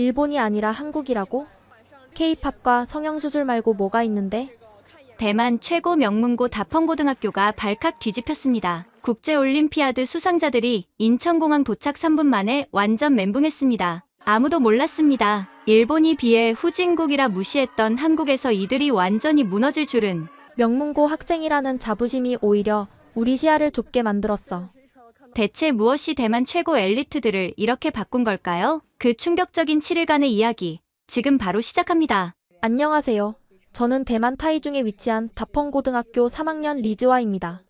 일본이 아니라 한국이라고? K-팝과 성형수술 말고 뭐가 있는데? 대만 최고 명문고 다펑고등학교가 발칵 뒤집혔습니다. 국제올림피아드 수상자들이 인천공항 도착 3분 만에 완전 멘붕했습니다. 아무도 몰랐습니다. 일본이 비해 후진국이라 무시했던 한국에서 이들이 완전히 무너질 줄은. 명문고 학생이라는 자부심이 오히려 우리 시야를 좁게 만들었어. 대체 무엇이 대만 최고 엘리트들을 이렇게 바꾼 걸까요? 그 충격적인 7일간의 이야기, 지금 바로 시작합니다. 안녕하세요. 저는 대만 타이중에 위치한 다펑고등학교 3학년 리즈와입니다.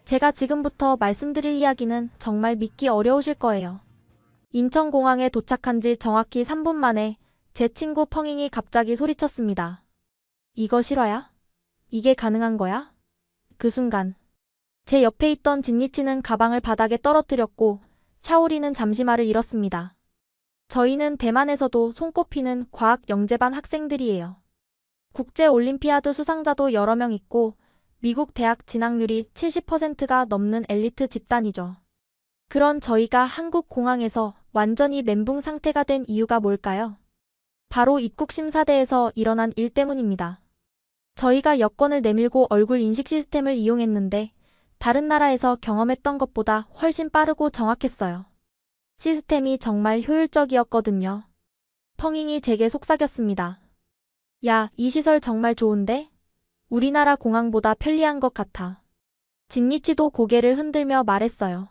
제가 지금부터 말씀드릴 이야기는 정말 믿기 어려우실 거예요. 인천공항에 도착한 지 정확히 3분 만에 제 친구 펑잉이 갑자기 소리쳤습니다. 이거 실화야? 이게 가능한 거야? 그 순간 제 옆에 있던 진니치는 가방을 바닥에 떨어뜨렸고 샤오리는 잠시 말을 잃었습니다. 저희는 대만에서도 손꼽히는 과학 영재반 학생들이에요. 국제올림피아드 수상자도 여러 명 있고 미국 대학 진학률이 70%가 넘는 엘리트 집단이죠. 그런 저희가 한국 공항에서 완전히 멘붕 상태가 된 이유가 뭘까요? 바로 입국심사대에서 일어난 일 때문입니다. 저희가 여권을 내밀고 얼굴 인식 시스템을 이용했는데 다른 나라에서 경험했던 것보다 훨씬 빠르고 정확했어요. 시스템이 정말 효율적이었거든요. 펑잉이 제게 속삭였습니다. 야, 이 시설 정말 좋은데? 우리나라 공항보다 편리한 것 같아. 진니치도 고개를 흔들며 말했어요.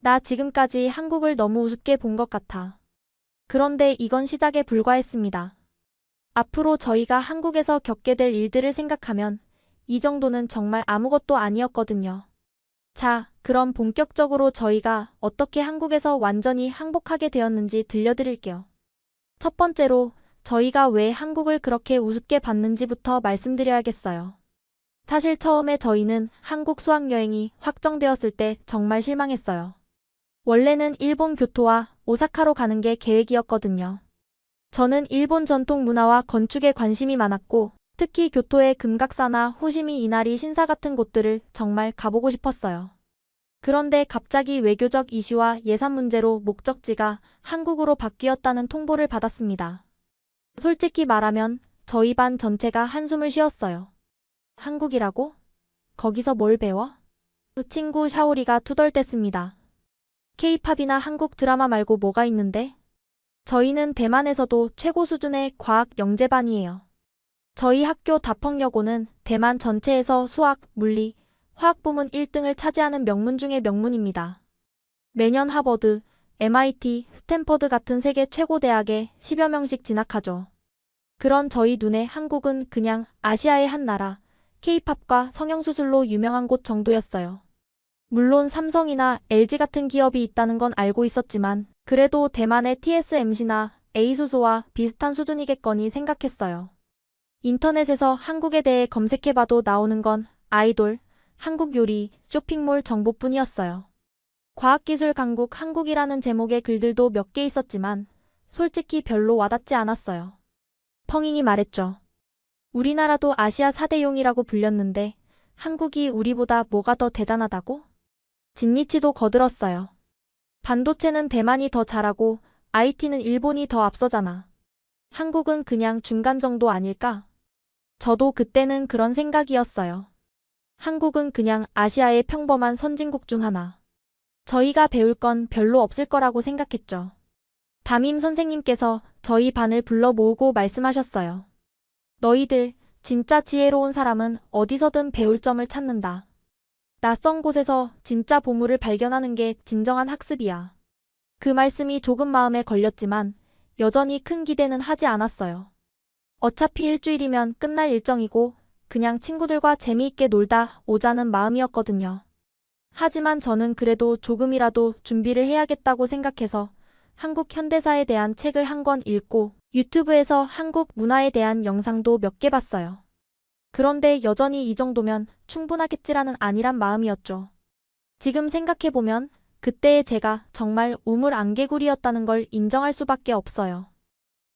나 지금까지 한국을 너무 우습게 본 것 같아. 그런데 이건 시작에 불과했습니다. 앞으로 저희가 한국에서 겪게 될 일들을 생각하면 이 정도는 정말 아무것도 아니었거든요. 자, 그럼 본격적으로 저희가 어떻게 한국에서 완전히 항복하게 되었는지 들려드릴게요. 첫 번째로 저희가 왜 한국을 그렇게 우습게 봤는지부터 말씀드려야겠어요. 사실 처음에 저희는 한국 수학여행이 확정되었을 때 정말 실망했어요. 원래는 일본 교토와 오사카로 가는 게 계획이었거든요. 저는 일본 전통 문화와 건축에 관심이 많았고 특히 교토의 금각사나 후시미 이나리 신사 같은 곳들을 정말 가보고 싶었어요. 그런데 갑자기 외교적 이슈와 예산 문제로 목적지가 한국으로 바뀌었다는 통보를 받았습니다. 솔직히 말하면 저희 반 전체가 한숨을 쉬었어요. 한국이라고? 거기서 뭘 배워? 그 친구 샤오리가 투덜댔습니다. K-팝이나 한국 드라마 말고 뭐가 있는데? 저희는 대만에서도 최고 수준의 과학 영재반이에요. 저희 학교 다펑여고는 대만 전체에서 수학, 물리, 화학 부문 1등을 차지하는 명문 중의 명문입니다. 매년 하버드, MIT, 스탠퍼드 같은 세계 최고 대학에 10여 명씩 진학하죠. 그런 저희 눈에 한국은 그냥 아시아의 한 나라, K-팝과 성형수술로 유명한 곳 정도였어요. 물론 삼성이나 LG 같은 기업이 있다는 건 알고 있었지만 그래도 대만의 TSMC나 ASUS와 비슷한 수준이겠거니 생각했어요. 인터넷에서 한국에 대해 검색해봐도 나오는 건 아이돌, 한국 요리, 쇼핑몰 정보뿐이었어요. 과학기술 강국 한국이라는 제목의 글들도 몇 개 있었지만 솔직히 별로 와닿지 않았어요. 펑잉이 말했죠. 우리나라도 아시아 4대용이라고 불렸는데 한국이 우리보다 뭐가 더 대단하다고? 진니치도 거들었어요. 반도체는 대만이 더 잘하고 IT는 일본이 더 앞서잖아. 한국은 그냥 중간 정도 아닐까? 저도 그때는 그런 생각이었어요. 한국은 그냥 아시아의 평범한 선진국 중 하나. 저희가 배울 건 별로 없을 거라고 생각했죠. 담임 선생님께서 저희 반을 불러 모으고 말씀하셨어요. 너희들 진짜 지혜로운 사람은 어디서든 배울 점을 찾는다. 낯선 곳에서 진짜 보물을 발견하는 게 진정한 학습이야. 그 말씀이 조금 마음에 걸렸지만 여전히 큰 기대는 하지 않았어요. 어차피 일주일이면 끝날 일정이고 그냥 친구들과 재미있게 놀다 오자는 마음이었거든요. 하지만 저는 그래도 조금이라도 준비를 해야겠다고 생각해서 한국 현대사에 대한 책을 한 권 읽고 유튜브에서 한국 문화에 대한 영상도 몇 개 봤어요. 그런데 여전히 이 정도면 충분하겠지라는 안일한 마음이었죠. 지금 생각해보면 그때의 제가 정말 우물안개구리였다는 걸 인정할 수밖에 없어요.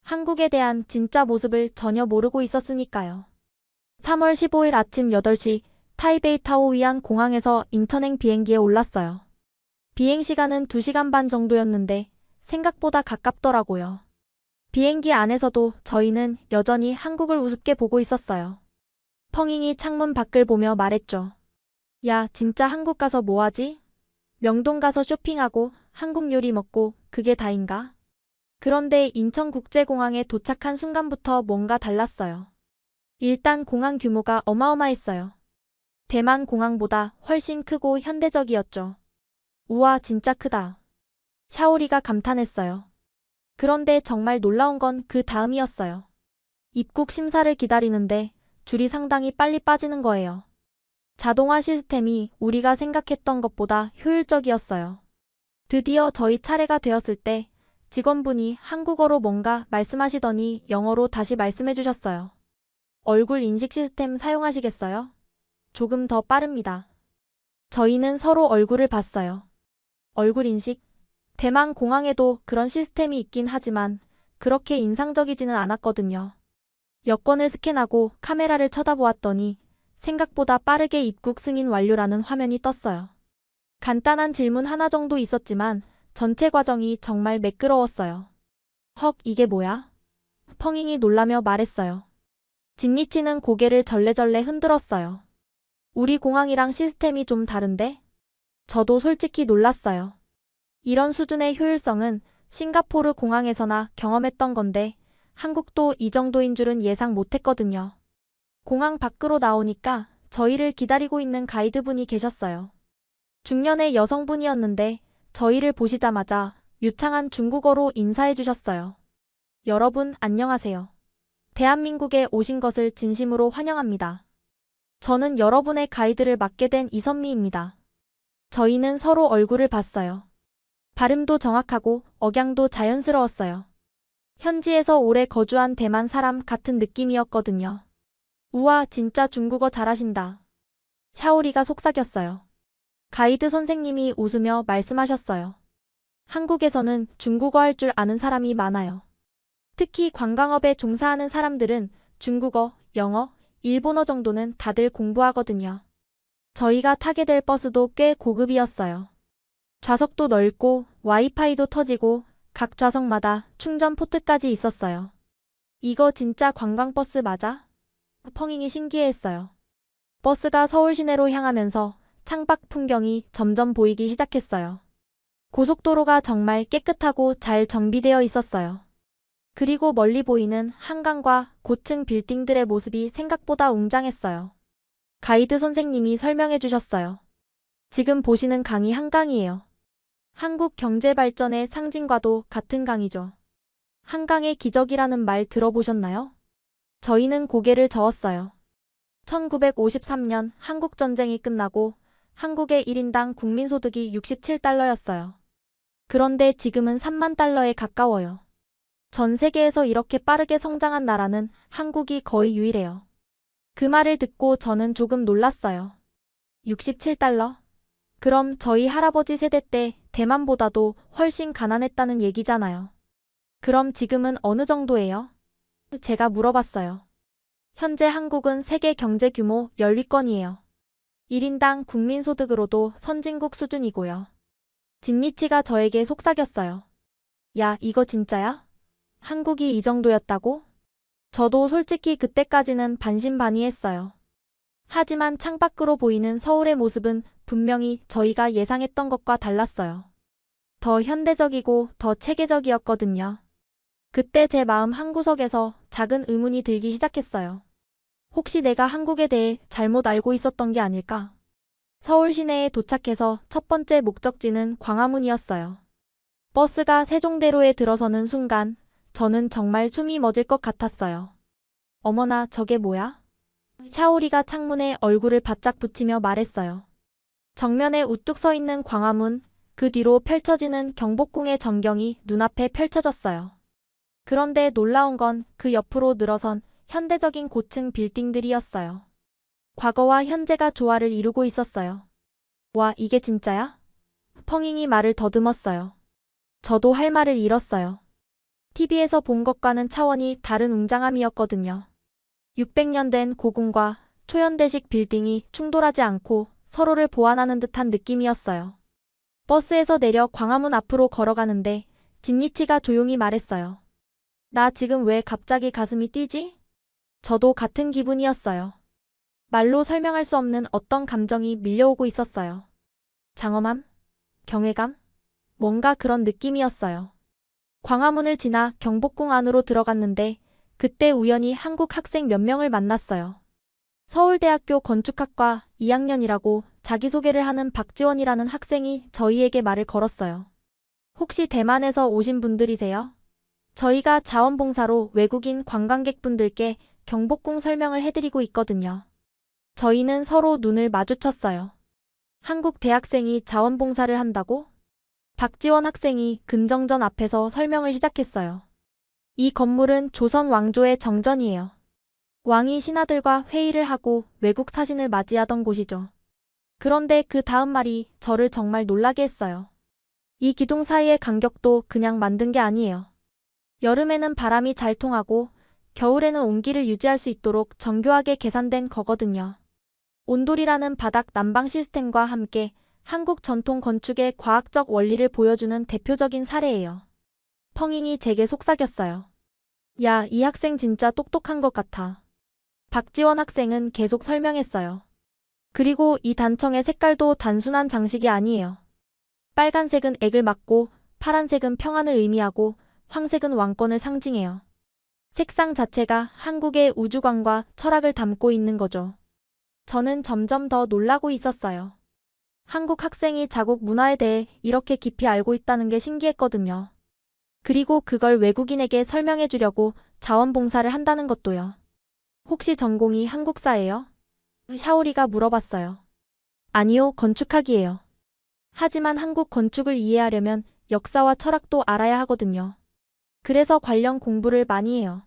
한국에 대한 진짜 모습을 전혀 모르고 있었으니까요. 3월 15일 아침 8시 타이베이타오 위안 공항에서 인천행 비행기에 올랐어요. 비행시간은 2시간 반 정도였는데 생각보다 가깝더라고요. 비행기 안에서도 저희는 여전히 한국을 우습게 보고 있었어요. 펑잉이 창문 밖을 보며 말했죠. 야, 진짜 한국 가서 뭐 하지? 명동 가서 쇼핑하고 한국 요리 먹고 그게 다인가? 그런데 인천국제공항에 도착한 순간부터 뭔가 달랐어요. 일단 공항 규모가 어마어마했어요. 대만 공항보다 훨씬 크고 현대적이었죠. 우와, 진짜 크다. 샤오리가 감탄했어요. 그런데 정말 놀라운 건 그 다음이었어요. 입국 심사를 기다리는데 줄이 상당히 빨리 빠지는 거예요. 자동화 시스템이 우리가 생각했던 것보다 효율적이었어요. 드디어 저희 차례가 되었을 때 직원분이 한국어로 뭔가 말씀하시더니 영어로 다시 말씀해 주셨어요. 얼굴 인식 시스템 사용하시겠어요? 조금 더 빠릅니다. 저희는 서로 얼굴을 봤어요. 얼굴 인식? 대만 공항에도 그런 시스템이 있긴 하지만 그렇게 인상적이지는 않았거든요. 여권을 스캔하고 카메라를 쳐다보았더니 생각보다 빠르게 입국 승인 완료라는 화면이 떴어요. 간단한 질문 하나 정도 있었지만 전체 과정이 정말 매끄러웠어요. 헉, 이게 뭐야? 펑잉이 놀라며 말했어요. 진니치는 고개를 절레절레 흔들었어요. 우리 공항이랑 시스템이 좀 다른데? 저도 솔직히 놀랐어요. 이런 수준의 효율성은 싱가포르 공항에서나 경험했던 건데 한국도 이 정도인 줄은 예상 못했거든요. 공항 밖으로 나오니까 저희를 기다리고 있는 가이드분이 계셨어요. 중년의 여성분이었는데 저희를 보시자마자 유창한 중국어로 인사해 주셨어요. 여러분, 안녕하세요. 대한민국에 오신 것을 진심으로 환영합니다. 저는 여러분의 가이드를 맡게 된 이선미입니다. 저희는 서로 얼굴을 봤어요. 발음도 정확하고 억양도 자연스러웠어요. 현지에서 오래 거주한 대만 사람 같은 느낌이었거든요. 우와, 진짜 중국어 잘하신다. 샤오리가 속삭였어요. 가이드 선생님이 웃으며 말씀하셨어요. 한국에서는 중국어 할 줄 아는 사람이 많아요. 특히 관광업에 종사하는 사람들은 중국어, 영어, 일본어 정도는 다들 공부하거든요. 저희가 타게 될 버스도 꽤 고급이었어요. 좌석도 넓고 와이파이도 터지고 각 좌석마다 충전 포트까지 있었어요. 이거 진짜 관광버스 맞아? 펑잉이 신기해했어요. 버스가 서울 시내로 향하면서 창밖 풍경이 점점 보이기 시작했어요. 고속도로가 정말 깨끗하고 잘 정비되어 있었어요. 그리고 멀리 보이는 한강과 고층 빌딩들의 모습이 생각보다 웅장했어요. 가이드 선생님이 설명해 주셨어요. 지금 보시는 강이 한강이에요. 한국 경제 발전의 상징과도 같은 강이죠. 한강의 기적이라는 말 들어보셨나요? 저희는 고개를 저었어요. 1953년 한국전쟁이 끝나고 한국의 1인당 국민소득이 67달러였어요. 그런데 지금은 3만 달러에 가까워요. 전 세계에서 이렇게 빠르게 성장한 나라는 한국이 거의 유일해요. 그 말을 듣고 저는 조금 놀랐어요. 67달러? 그럼 저희 할아버지 세대 때 대만보다도 훨씬 가난했다는 얘기잖아요. 그럼 지금은 어느 정도예요? 제가 물어봤어요. 현재 한국은 세계 경제 규모 10위권이에요. 1인당 국민소득으로도 선진국 수준이고요. 진니치가 저에게 속삭였어요. 야, 이거 진짜야? 한국이 이 정도였다고? 저도 솔직히 그때까지는 반신반의했어요. 하지만 창밖으로 보이는 서울의 모습은 분명히 저희가 예상했던 것과 달랐어요. 더 현대적이고 더 체계적이었거든요. 그때 제 마음 한구석에서 작은 의문이 들기 시작했어요. 혹시 내가 한국에 대해 잘못 알고 있었던 게 아닐까? 서울 시내에 도착해서 첫 번째 목적지는 광화문이었어요. 버스가 세종대로에 들어서는 순간 저는 정말 숨이 멎을 것 같았어요. 어머나, 저게 뭐야? 샤오리가 창문에 얼굴을 바짝 붙이며 말했어요. 정면에 우뚝 서 있는 광화문, 그 뒤로 펼쳐지는 경복궁의 전경이 눈앞에 펼쳐졌어요. 그런데 놀라운 건 그 옆으로 늘어선 현대적인 고층 빌딩들이었어요. 과거와 현재가 조화를 이루고 있었어요. 와, 이게 진짜야? 펑잉이 말을 더듬었어요. 저도 할 말을 잃었어요. TV에서 본 것과는 차원이 다른 웅장함이었거든요. 600년 된 고궁과 초현대식 빌딩이 충돌하지 않고 서로를 보완하는 듯한 느낌이었어요. 버스에서 내려 광화문 앞으로 걸어가는데 진니치가 조용히 말했어요. 나 지금 왜 갑자기 가슴이 뛰지? 저도 같은 기분이었어요. 말로 설명할 수 없는 어떤 감정이 밀려오고 있었어요. 장엄함? 경외감? 뭔가 그런 느낌이었어요. 광화문을 지나 경복궁 안으로 들어갔는데 그때 우연히 한국 학생 몇 명을 만났어요. 서울대학교 건축학과 2학년이라고 자기소개를 하는 박지원이라는 학생이 저희에게 말을 걸었어요. 혹시 대만에서 오신 분들이세요? 저희가 자원봉사로 외국인 관광객분들께 경복궁 설명을 해드리고 있거든요. 저희는 서로 눈을 마주쳤어요. 한국 대학생이 자원봉사를 한다고? 박지원 학생이 근정전 앞에서 설명을 시작했어요. 이 건물은 조선 왕조의 정전이에요. 왕이 신하들과 회의를 하고 외국 사신을 맞이하던 곳이죠. 그런데 그 다음 말이 저를 정말 놀라게 했어요. 이 기둥 사이의 간격도 그냥 만든 게 아니에요. 여름에는 바람이 잘 통하고 겨울에는 온기를 유지할 수 있도록 정교하게 계산된 거거든요. 온돌이라는 바닥 난방 시스템과 함께 한국 전통 건축의 과학적 원리를 보여주는 대표적인 사례예요. 펑잉이 제게 속삭였어요. 야, 이 학생 진짜 똑똑한 것 같아. 박지원 학생은 계속 설명했어요. 그리고 이 단청의 색깔도 단순한 장식이 아니에요. 빨간색은 액을 막고 파란색은 평안을 의미하고 황색은 왕권을 상징해요. 색상 자체가 한국의 우주관과 철학을 담고 있는 거죠. 저는 점점 더 놀라고 있었어요. 한국 학생이 자국 문화에 대해 이렇게 깊이 알고 있다는 게 신기했거든요. 그리고 그걸 외국인에게 설명해 주려고 자원봉사를 한다는 것도요. 혹시 전공이 한국사예요? 샤오리가 물어봤어요. 아니요, 건축학이에요. 하지만 한국 건축을 이해하려면 역사와 철학도 알아야 하거든요. 그래서 관련 공부를 많이 해요.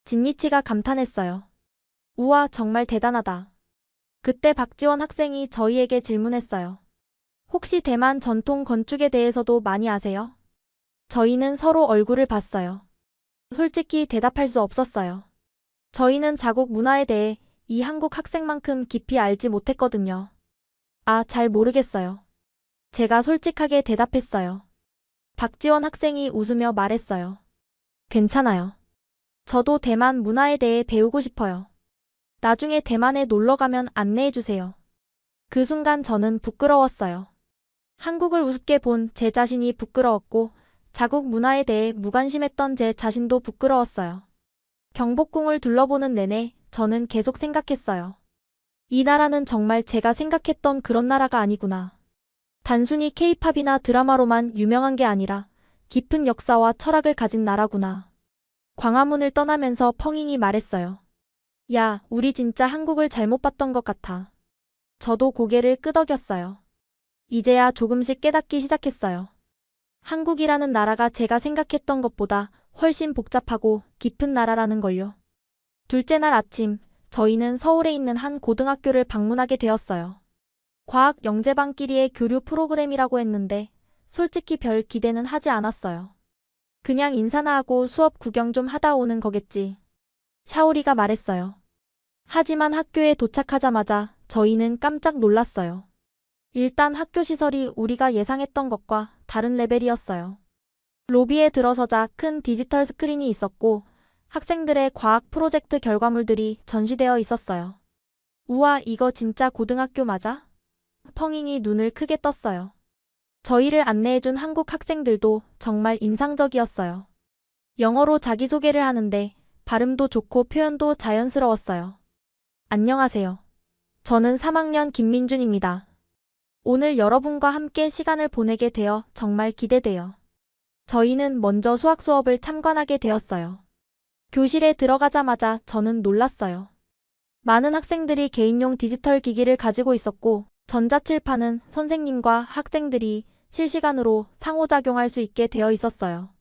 진니치가 감탄했어요. 우와, 정말 대단하다. 그때 박지원 학생이 저희에게 질문했어요. 혹시 대만 전통 건축에 대해서도 많이 아세요? 저희는 서로 얼굴을 봤어요. 솔직히 대답할 수 없었어요. 저희는 자국 문화에 대해 이 한국 학생만큼 깊이 알지 못했거든요. 아, 잘 모르겠어요. 제가 솔직하게 대답했어요. 박지원 학생이 웃으며 말했어요. 괜찮아요. 저도 대만 문화에 대해 배우고 싶어요. 나중에 대만에 놀러 가면 안내해 주세요. 그 순간 저는 부끄러웠어요. 한국을 우습게 본 제 자신이 부끄러웠고 자국 문화에 대해 무관심했던 제 자신도 부끄러웠어요. 경복궁을 둘러보는 내내 저는 계속 생각했어요. 이 나라는 정말 제가 생각했던 그런 나라가 아니구나. 단순히 케이팝이나 드라마로만 유명한 게 아니라 깊은 역사와 철학을 가진 나라구나. 광화문을 떠나면서 펑잉이 말했어요. 야, 우리 진짜 한국을 잘못 봤던 것 같아. 저도 고개를 끄덕였어요. 이제야 조금씩 깨닫기 시작했어요. 한국이라는 나라가 제가 생각했던 것보다 훨씬 복잡하고 깊은 나라라는 걸요. 둘째 날 아침, 저희는 서울에 있는 한 고등학교를 방문하게 되었어요. 과학 영재반끼리의 교류 프로그램이라고 했는데 솔직히 별 기대는 하지 않았어요. 그냥 인사나 하고 수업 구경 좀 하다 오는 거겠지. 샤오리가 말했어요. 하지만 학교에 도착하자마자 저희는 깜짝 놀랐어요. 일단 학교 시설이 우리가 예상했던 것과 다른 레벨이었어요. 로비에 들어서자 큰 디지털 스크린이 있었고 학생들의 과학 프로젝트 결과물들이 전시되어 있었어요. 우와, 이거 진짜 고등학교 맞아? 펑잉이 눈을 크게 떴어요. 저희를 안내해준 한국 학생들도 정말 인상적이었어요. 영어로 자기소개를 하는데 발음도 좋고 표현도 자연스러웠어요. 안녕하세요. 저는 3학년 김민준입니다. 오늘 여러분과 함께 시간을 보내게 되어 정말 기대돼요. 저희는 먼저 수학 수업을 참관하게 되었어요. 교실에 들어가자마자 저는 놀랐어요. 많은 학생들이 개인용 디지털 기기를 가지고 있었고 전자칠판은 선생님과 학생들이 실시간으로 상호작용할 수 있게 되어 있었어요.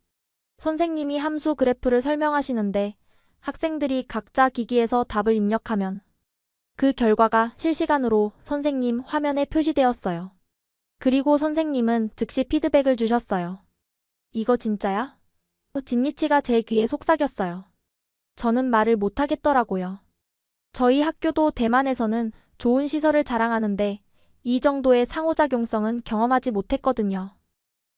선생님이 함수 그래프를 설명하시는데 학생들이 각자 기기에서 답을 입력하면 그 결과가 실시간으로 선생님 화면에 표시되었어요. 그리고 선생님은 즉시 피드백을 주셨어요. 이거 진짜야? 진니치가 제 귀에 속삭였어요. 저는 말을 못하겠더라고요. 저희 학교도 대만에서는 좋은 시설을 자랑하는데 이 정도의 상호작용성은 경험하지 못했거든요.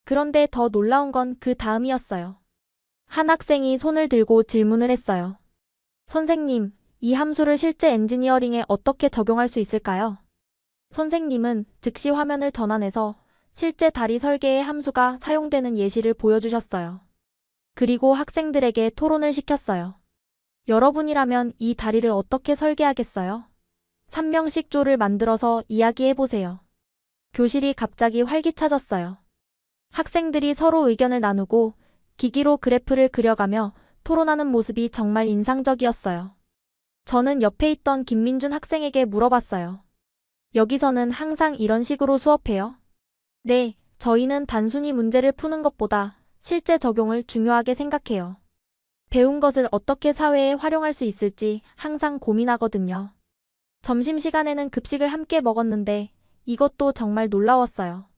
그런데 더 놀라운 건 그 다음이었어요. 한 학생이 손을 들고 질문을 했어요. 선생님, 이 함수를 실제 엔지니어링에 어떻게 적용할 수 있을까요? 선생님은 즉시 화면을 전환해서 실제 다리 설계의 함수가 사용되는 예시를 보여주셨어요. 그리고 학생들에게 토론을 시켰어요. 여러분이라면 이 다리를 어떻게 설계하겠어요? 3명씩 조를 만들어서 이야기해보세요. 교실이 갑자기 활기차졌어요. 학생들이 서로 의견을 나누고 기기로 그래프를 그려가며 토론하는 모습이 정말 인상적이었어요. 저는 옆에 있던 김민준 학생에게 물어봤어요. 여기서는 항상 이런 식으로 수업해요? 네, 저희는 단순히 문제를 푸는 것보다 실제 적용을 중요하게 생각해요. 배운 것을 어떻게 사회에 활용할 수 있을지 항상 고민하거든요. 점심시간에는 급식을 함께 먹었는데 이것도 정말 놀라웠어요.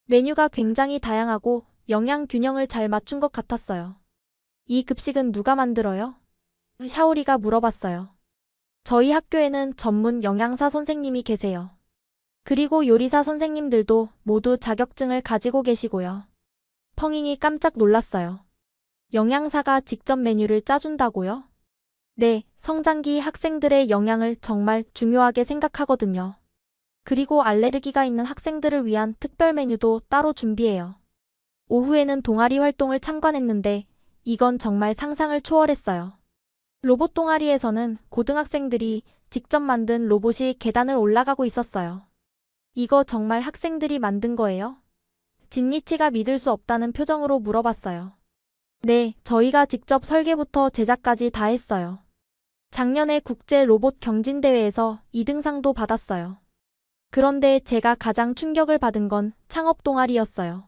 메뉴가 굉장히 다양하고 영양 균형을 잘 맞춘 것 같았어요. 이 급식은 누가 만들어요? 샤오리가 물어봤어요. 저희 학교에는 전문 영양사 선생님이 계세요. 그리고 요리사 선생님들도 모두 자격증을 가지고 계시고요. 펑잉이 깜짝 놀랐어요. 영양사가 직접 메뉴를 짜준다고요? 네, 성장기 학생들의 영양을 정말 중요하게 생각하거든요. 그리고 알레르기가 있는 학생들을 위한 특별 메뉴도 따로 준비해요. 오후에는 동아리 활동을 참관했는데 이건 정말 상상을 초월했어요. 로봇 동아리에서는 고등학생들이 직접 만든 로봇이 계단을 올라가고 있었어요. 이거 정말 학생들이 만든 거예요? 진니치가 믿을 수 없다는 표정으로 물어봤어요. 네, 저희가 직접 설계부터 제작까지 다 했어요. 작년에 국제 로봇 경진대회에서 2등상도 받았어요. 그런데 제가 가장 충격을 받은 건 창업 동아리였어요.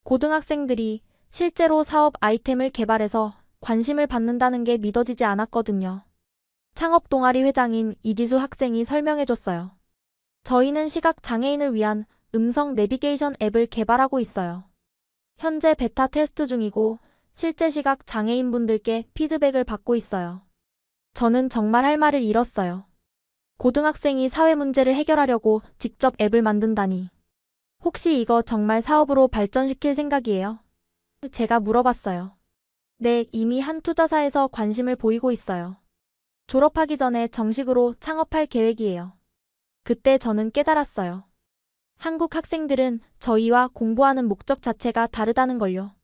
고등학생들이 실제로 사업 아이템을 개발해서 관심을 받는다는 게 믿어지지 않았거든요. 창업 동아리 회장인 이지수 학생이 설명해줬어요. 저희는 시각 장애인을 위한 음성 내비게이션 앱을 개발하고 있어요. 현재 베타 테스트 중이고 실제 시각 장애인분들께 피드백을 받고 있어요. 저는 정말 할 말을 잃었어요. 고등학생이 사회 문제를 해결하려고 직접 앱을 만든다니. 혹시 이거 정말 사업으로 발전시킬 생각이에요? 제가 물어봤어요. 네, 이미 한 투자사에서 관심을 보이고 있어요. 졸업하기 전에 정식으로 창업할 계획이에요. 그때 저는 깨달았어요. 한국 학생들은 저희와 공부하는 목적 자체가 다르다는 걸요.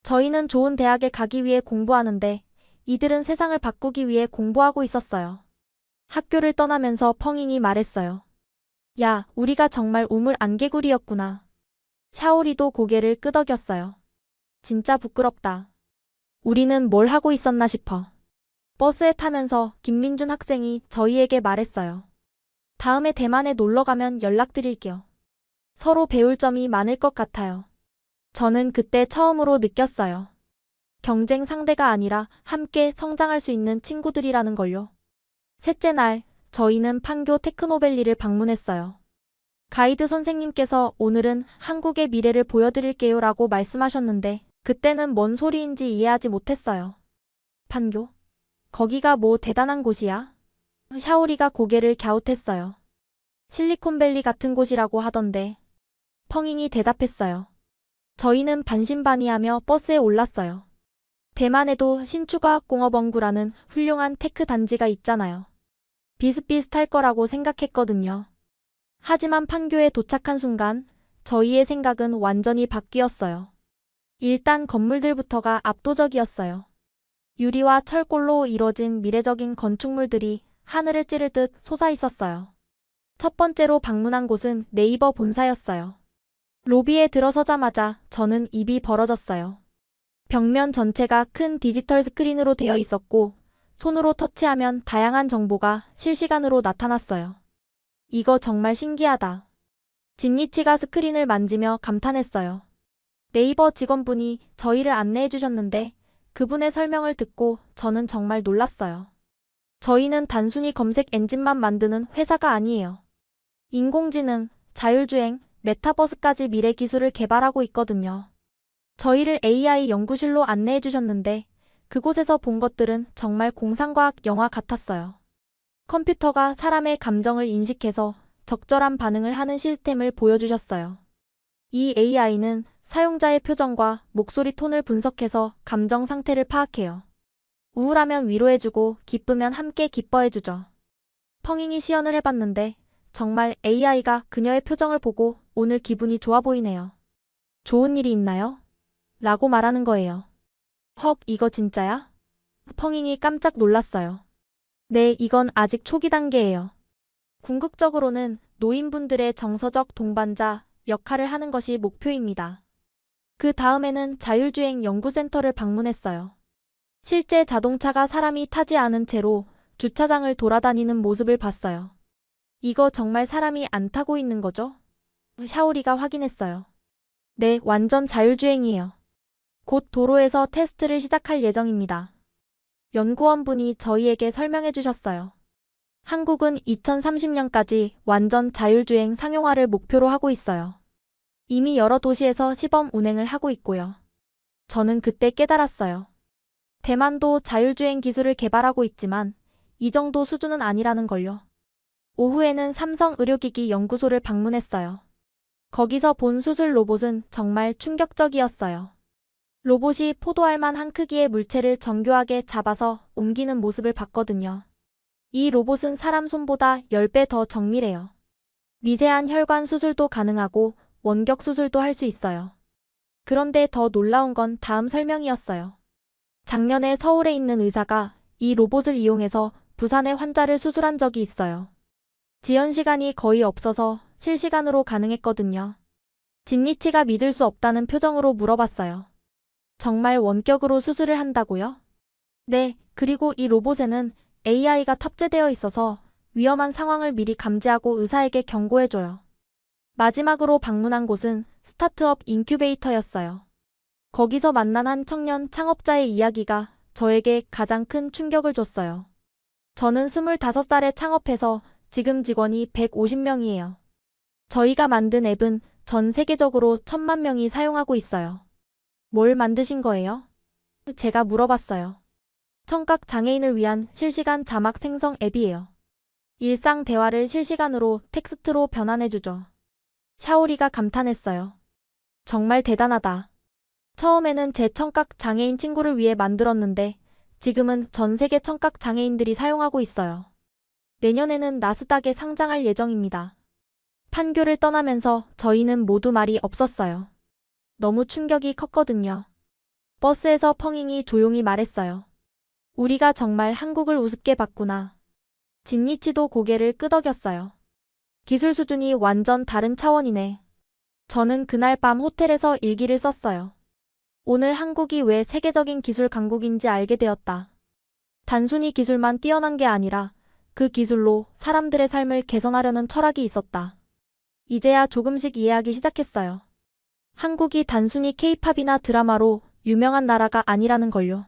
저희는 좋은 대학에 가기 위해 공부하는데 이들은 세상을 바꾸기 위해 공부하고 있었어요. 학교를 떠나면서 펑잉이 말했어요. 야, 우리가 정말 우물 안개구리였구나. 샤오리도 고개를 끄덕였어요. 진짜 부끄럽다. 우리는 뭘 하고 있었나 싶어. 버스에 타면서 김민준 학생이 저희에게 말했어요. 다음에 대만에 놀러 가면 연락드릴게요. 서로 배울 점이 많을 것 같아요. 저는 그때 처음으로 느꼈어요. 경쟁 상대가 아니라 함께 성장할 수 있는 친구들이라는 걸요. 셋째 날, 저희는 판교 테크노밸리를 방문했어요. 가이드 선생님께서 오늘은 한국의 미래를 보여드릴게요 라고 말씀하셨는데 그때는 뭔 소리인지 이해하지 못했어요. 판교? 거기가 뭐 대단한 곳이야? 샤오리가 고개를 갸웃했어요. 실리콘밸리 같은 곳이라고 하던데. 펑잉이 대답했어요. 저희는 반신반의하며 버스에 올랐어요. 대만에도 신추과학공업원구라는 훌륭한 테크 단지가 있잖아요. 비슷비슷할 거라고 생각했거든요. 하지만 판교에 도착한 순간 저희의 생각은 완전히 바뀌었어요. 일단 건물들부터가 압도적이었어요. 유리와 철골로 이뤄진 미래적인 건축물들이 하늘을 찌를 듯 솟아 있었어요. 첫 번째로 방문한 곳은 네이버 본사였어요. 로비에 들어서자마자 저는 입이 벌어졌어요. 벽면 전체가 큰 디지털 스크린으로 되어 있었고 손으로 터치하면 다양한 정보가 실시간으로 나타났어요. 이거 정말 신기하다. 진니치가 스크린을 만지며 감탄했어요. 네이버 직원분이 저희를 안내해 주셨는데 그분의 설명을 듣고 저는 정말 놀랐어요. 저희는 단순히 검색 엔진만 만드는 회사가 아니에요. 인공지능, 자율주행, 메타버스까지 미래 기술을 개발하고 있거든요. 저희를 AI 연구실로 안내해 주셨는데 그곳에서 본 것들은 정말 공상과학 영화 같았어요. 컴퓨터가 사람의 감정을 인식해서 적절한 반응을 하는 시스템을 보여주셨어요. 이 AI는 사용자의 표정과 목소리 톤을 분석해서 감정 상태를 파악해요. 우울하면 위로해주고 기쁘면 함께 기뻐해주죠. 펑잉이 시연을 해봤는데 정말 AI가 그녀의 표정을 보고 오늘 기분이 좋아 보이네요. 좋은 일이 있나요? 라고 말하는 거예요. 헉, 이거 진짜야? 펑잉이 깜짝 놀랐어요. 네, 이건 아직 초기 단계예요. 궁극적으로는 노인분들의 정서적 동반자 역할을 하는 것이 목표입니다. 그 다음에는 자율주행 연구센터를 방문했어요. 실제 자동차가 사람이 타지 않은 채로 주차장을 돌아다니는 모습을 봤어요. 이거 정말 사람이 안 타고 있는 거죠? 샤오리가 확인했어요. 네, 완전 자율주행이에요. 곧 도로에서 테스트를 시작할 예정입니다. 연구원분이 저희에게 설명해 주셨어요. 한국은 2030년까지 완전 자율주행 상용화를 목표로 하고 있어요. 이미 여러 도시에서 시범 운행을 하고 있고요. 저는 그때 깨달았어요. 대만도 자율주행 기술을 개발하고 있지만 이 정도 수준은 아니라는 걸요. 오후에는 삼성 의료기기 연구소를 방문했어요. 거기서 본 수술 로봇은 정말 충격적이었어요. 로봇이 포도알 만한 크기의 물체를 정교하게 잡아서 옮기는 모습을 봤거든요. 이 로봇은 사람 손보다 10배 더 정밀해요. 미세한 혈관 수술도 가능하고 원격 수술도 할 수 있어요. 그런데 더 놀라운 건 다음 설명이었어요. 작년에 서울에 있는 의사가 이 로봇을 이용해서 부산의 환자를 수술한 적이 있어요. 지연 시간이 거의 없어서 실시간으로 가능했거든요. 진니치가 믿을 수 없다는 표정으로 물어봤어요. 정말 원격으로 수술을 한다고요? 네, 그리고 이 로봇에는 AI가 탑재되어 있어서 위험한 상황을 미리 감지하고 의사에게 경고해줘요. 마지막으로 방문한 곳은 스타트업 인큐베이터였어요. 거기서 만난 한 청년 창업자의 이야기가 저에게 가장 큰 충격을 줬어요. 저는 25살에 창업해서 지금 직원이 150명이에요. 저희가 만든 앱은 전 세계적으로 1000만 명이 사용하고 있어요. 뭘 만드신 거예요? 제가 물어봤어요. 청각 장애인을 위한 실시간 자막 생성 앱이에요. 일상 대화를 실시간으로 텍스트로 변환해주죠. 샤오리가 감탄했어요. 정말 대단하다. 처음에는 제 청각 장애인 친구를 위해 만들었는데 지금은 전 세계 청각 장애인들이 사용하고 있어요. 내년에는 나스닥에 상장할 예정입니다. 판교를 떠나면서 저희는 모두 말이 없었어요. 너무 충격이 컸거든요. 버스에서 펑잉이 조용히 말했어요. 우리가 정말 한국을 우습게 봤구나. 진니치도 고개를 끄덕였어요. 기술 수준이 완전 다른 차원이네. 저는 그날 밤 호텔에서 일기를 썼어요. 오늘 한국이 왜 세계적인 기술 강국인지 알게 되었다. 단순히 기술만 뛰어난 게 아니라 그 기술로 사람들의 삶을 개선하려는 철학이 있었다. 이제야 조금씩 이해하기 시작했어요. 한국이 단순히 K-팝이나 드라마로 유명한 나라가 아니라는 걸요.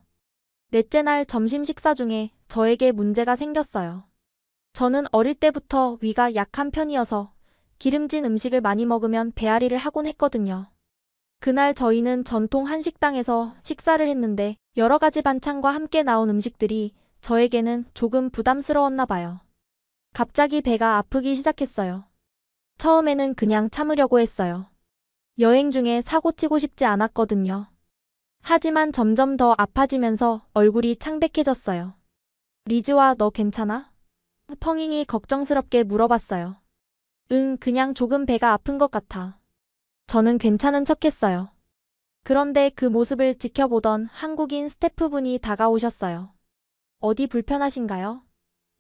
넷째 날 점심 식사 중에 저에게 문제가 생겼어요. 저는 어릴 때부터 위가 약한 편이어서 기름진 음식을 많이 먹으면 배앓이를 하곤 했거든요. 그날 저희는 전통 한식당에서 식사를 했는데 여러 가지 반찬과 함께 나온 음식들이 저에게는 조금 부담스러웠나 봐요. 갑자기 배가 아프기 시작했어요. 처음에는 그냥 참으려고 했어요. 여행 중에 사고 치고 싶지 않았거든요. 하지만 점점 더 아파지면서 얼굴이 창백해졌어요. 리즈와 너 괜찮아? 펑잉이 걱정스럽게 물어봤어요. 응, 그냥 조금 배가 아픈 것 같아. 저는 괜찮은 척했어요. 그런데 그 모습을 지켜보던 한국인 스태프분이 다가오셨어요. 어디 불편하신가요?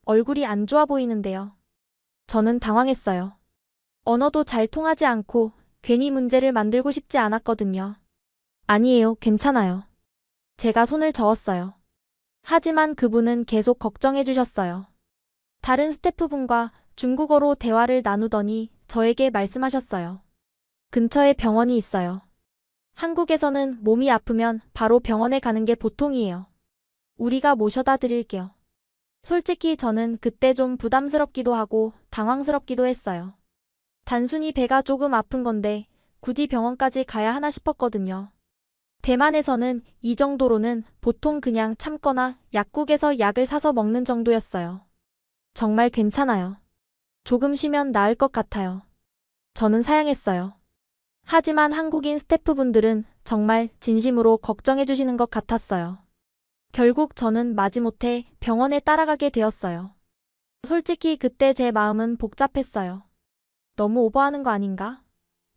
얼굴이 안 좋아 보이는데요. 저는 당황했어요. 언어도 잘 통하지 않고 괜히 문제를 만들고 싶지 않았거든요. 아니에요, 괜찮아요. 제가 손을 저었어요. 하지만 그분은 계속 걱정해 주셨어요. 다른 스태프분과 중국어로 대화를 나누더니 저에게 말씀하셨어요. 근처에 병원이 있어요. 한국에서는 몸이 아프면 바로 병원에 가는 게 보통이에요. 우리가 모셔다 드릴게요. 솔직히 저는 그때 좀 부담스럽기도 하고 당황스럽기도 했어요. 단순히 배가 조금 아픈 건데 굳이 병원까지 가야 하나 싶었거든요. 대만에서는 이 정도로는 보통 그냥 참거나 약국에서 약을 사서 먹는 정도였어요. 정말 괜찮아요. 조금 쉬면 나을 것 같아요. 저는 사양했어요. 하지만 한국인 스태프분들은 정말 진심으로 걱정해 주시는 것 같았어요. 결국 저는 마지못해 병원에 따라가게 되었어요. 솔직히 그때 제 마음은 복잡했어요. 너무 오버하는 거 아닌가?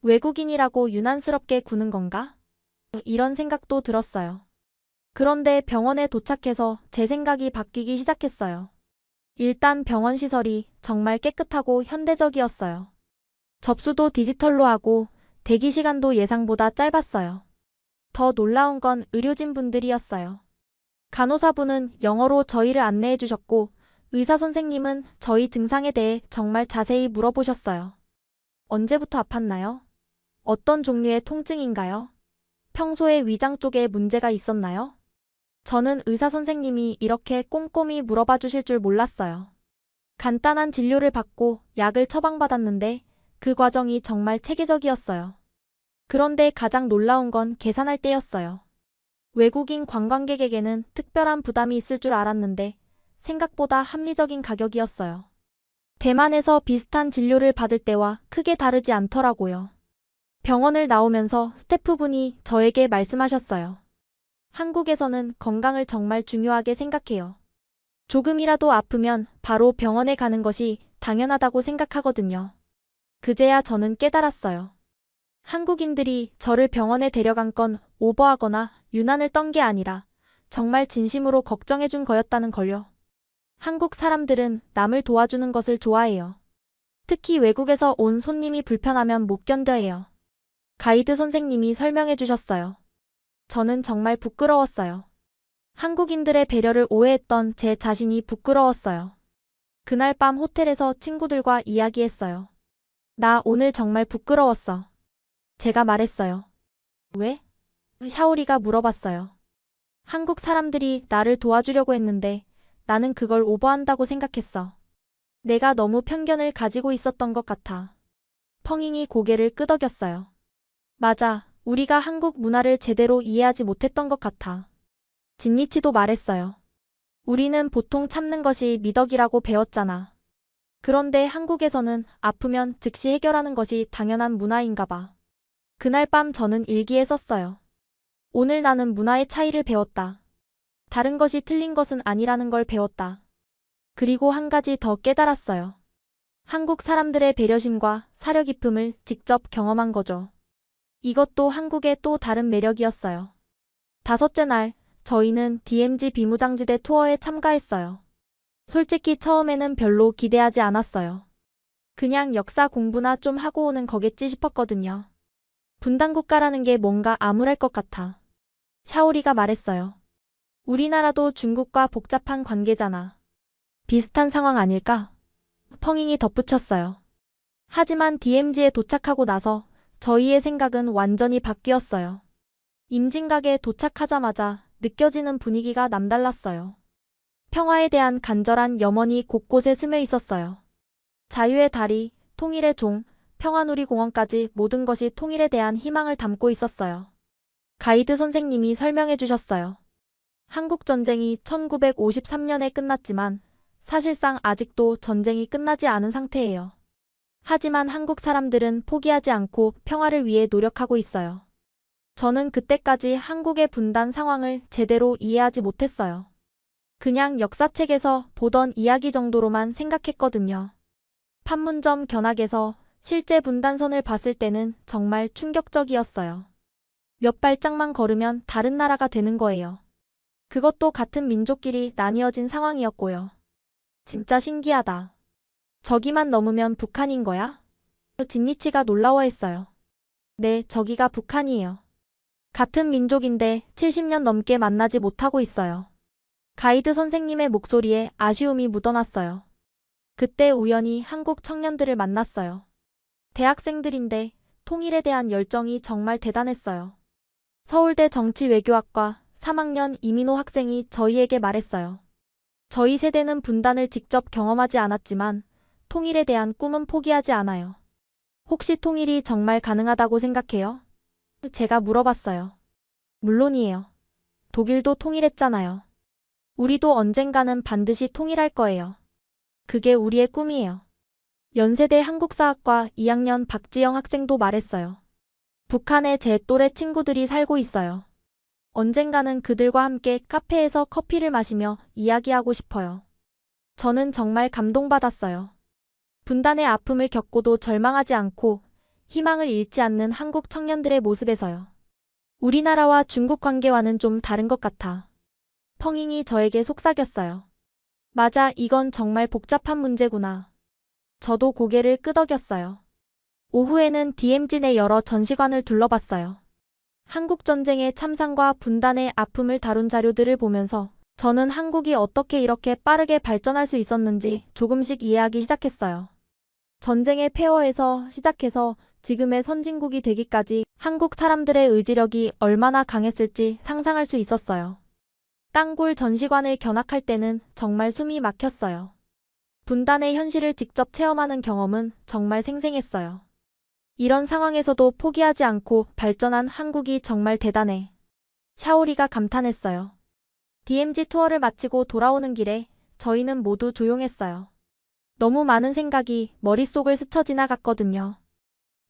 외국인이라고 유난스럽게 구는 건가? 이런 생각도 들었어요. 그런데 병원에 도착해서 제 생각이 바뀌기 시작했어요. 일단 병원 시설이 정말 깨끗하고 현대적이었어요. 접수도 디지털로 하고 대기 시간도 예상보다 짧았어요. 더 놀라운 건 의료진 분들이었어요. 간호사분은 영어로 저희를 안내해 주셨고 의사 선생님은 저희 증상에 대해 정말 자세히 물어보셨어요. 언제부터 아팠나요? 어떤 종류의 통증인가요? 평소에 위장 쪽에 문제가 있었나요? 저는 의사 선생님이 이렇게 꼼꼼히 물어봐 주실 줄 몰랐어요. 간단한 진료를 받고 약을 처방받았는데 그 과정이 정말 체계적이었어요. 그런데 가장 놀라운 건 계산할 때였어요. 외국인 관광객에게는 특별한 부담이 있을 줄 알았는데 생각보다 합리적인 가격이었어요. 대만에서 비슷한 진료를 받을 때와 크게 다르지 않더라고요. 병원을 나오면서 스태프분이 저에게 말씀하셨어요. 한국에서는 건강을 정말 중요하게 생각해요. 조금이라도 아프면 바로 병원에 가는 것이 당연하다고 생각하거든요. 그제야 저는 깨달았어요. 한국인들이 저를 병원에 데려간 건 오버하거나 유난을 떤 게 아니라 정말 진심으로 걱정해 준 거였다는 걸요. 한국 사람들은 남을 도와주는 것을 좋아해요. 특히 외국에서 온 손님이 불편하면 못 견뎌해요. 가이드 선생님이 설명해 주셨어요. 저는 정말 부끄러웠어요. 한국인들의 배려를 오해했던 제 자신이 부끄러웠어요. 그날 밤 호텔에서 친구들과 이야기했어요. 나 오늘 정말 부끄러웠어. 제가 말했어요. 왜? 샤오리가 물어봤어요. 한국 사람들이 나를 도와주려고 했는데 나는 그걸 오버한다고 생각했어. 내가 너무 편견을 가지고 있었던 것 같아. 펑잉이 고개를 끄덕였어요. 맞아, 우리가 한국 문화를 제대로 이해하지 못했던 것 같아. 진니치도 말했어요. 우리는 보통 참는 것이 미덕이라고 배웠잖아. 그런데 한국에서는 아프면 즉시 해결하는 것이 당연한 문화인가 봐. 그날 밤 저는 일기에 썼어요. 오늘 나는 문화의 차이를 배웠다. 다른 것이 틀린 것은 아니라는 걸 배웠다. 그리고 한 가지 더 깨달았어요. 한국 사람들의 배려심과 사려 깊음을 직접 경험한 거죠. 이것도 한국의 또 다른 매력이었어요. 5째 날, 저희는 DMZ 비무장지대 투어에 참가했어요. 솔직히 처음에는 별로 기대하지 않았어요. 그냥 역사 공부나 좀 하고 오는 거겠지 싶었거든요. 분단국가라는 게 뭔가 암울할 것 같아. 샤오리가 말했어요. 우리나라도 중국과 복잡한 관계잖아. 비슷한 상황 아닐까? 펑잉이 덧붙였어요. 하지만 DMZ에 도착하고 나서 저희의 생각은 완전히 바뀌었어요. 임진각에 도착하자마자 느껴지는 분위기가 남달랐어요. 평화에 대한 간절한 염원이 곳곳에 스며 있었어요. 자유의 다리, 통일의 종, 평화누리공원까지 모든 것이 통일에 대한 희망을 담고 있었어요. 가이드 선생님이 설명해 주셨어요. 한국 전쟁이 1953년에 끝났지만 사실상 아직도 전쟁이 끝나지 않은 상태예요. 하지만 한국 사람들은 포기하지 않고 평화를 위해 노력하고 있어요. 저는 그때까지 한국의 분단 상황을 제대로 이해하지 못했어요. 그냥 역사책에서 보던 이야기 정도로만 생각했거든요. 판문점 견학에서 실제 분단선을 봤을 때는 정말 충격적이었어요. 몇 발짝만 걸으면 다른 나라가 되는 거예요. 그것도 같은 민족끼리 나뉘어진 상황이었고요. 진짜 신기하다. 저기만 넘으면 북한인 거야? 진니치가 놀라워했어요. 네, 저기가 북한이에요. 같은 민족인데 70년 넘게 만나지 못하고 있어요. 가이드 선생님의 목소리에 아쉬움이 묻어났어요. 그때 우연히 한국 청년들을 만났어요. 대학생들인데 통일에 대한 열정이 정말 대단했어요. 서울대 정치외교학과 3학년 이민호 학생이 저희에게 말했어요. 저희 세대는 분단을 직접 경험하지 않았지만 통일에 대한 꿈은 포기하지 않아요. 혹시 통일이 정말 가능하다고 생각해요? 제가 물어봤어요. 물론이에요. 독일도 통일했잖아요. 우리도 언젠가는 반드시 통일할 거예요. 그게 우리의 꿈이에요. 연세대 한국사학과 2학년 박지영 학생도 말했어요. 북한에 제 또래 친구들이 살고 있어요. 언젠가는 그들과 함께 카페에서 커피를 마시며 이야기하고 싶어요. 저는 정말 감동받았어요. 분단의 아픔을 겪고도 절망하지 않고 희망을 잃지 않는 한국 청년들의 모습에서요. 우리나라와 중국 관계와는 좀 다른 것 같아. 펑잉이 저에게 속삭였어요. 맞아, 이건 정말 복잡한 문제구나. 저도 고개를 끄덕였어요. 오후에는 DMZ 내 여러 전시관을 둘러봤어요. 한국 전쟁의 참상과 분단의 아픔을 다룬 자료들을 보면서 저는 한국이 어떻게 이렇게 빠르게 발전할 수 있었는지 조금씩 이해하기 시작했어요. 전쟁의 폐허에서 시작해서 지금의 선진국이 되기까지 한국 사람들의 의지력이 얼마나 강했을지 상상할 수 있었어요. 땅굴 전시관을 견학할 때는 정말 숨이 막혔어요. 분단의 현실을 직접 체험하는 경험은 정말 생생했어요. 이런 상황에서도 포기하지 않고 발전한 한국이 정말 대단해. 샤오리가 감탄했어요. DMZ 투어를 마치고 돌아오는 길에 저희는 모두 조용했어요. 너무 많은 생각이 머릿속을 스쳐 지나갔거든요.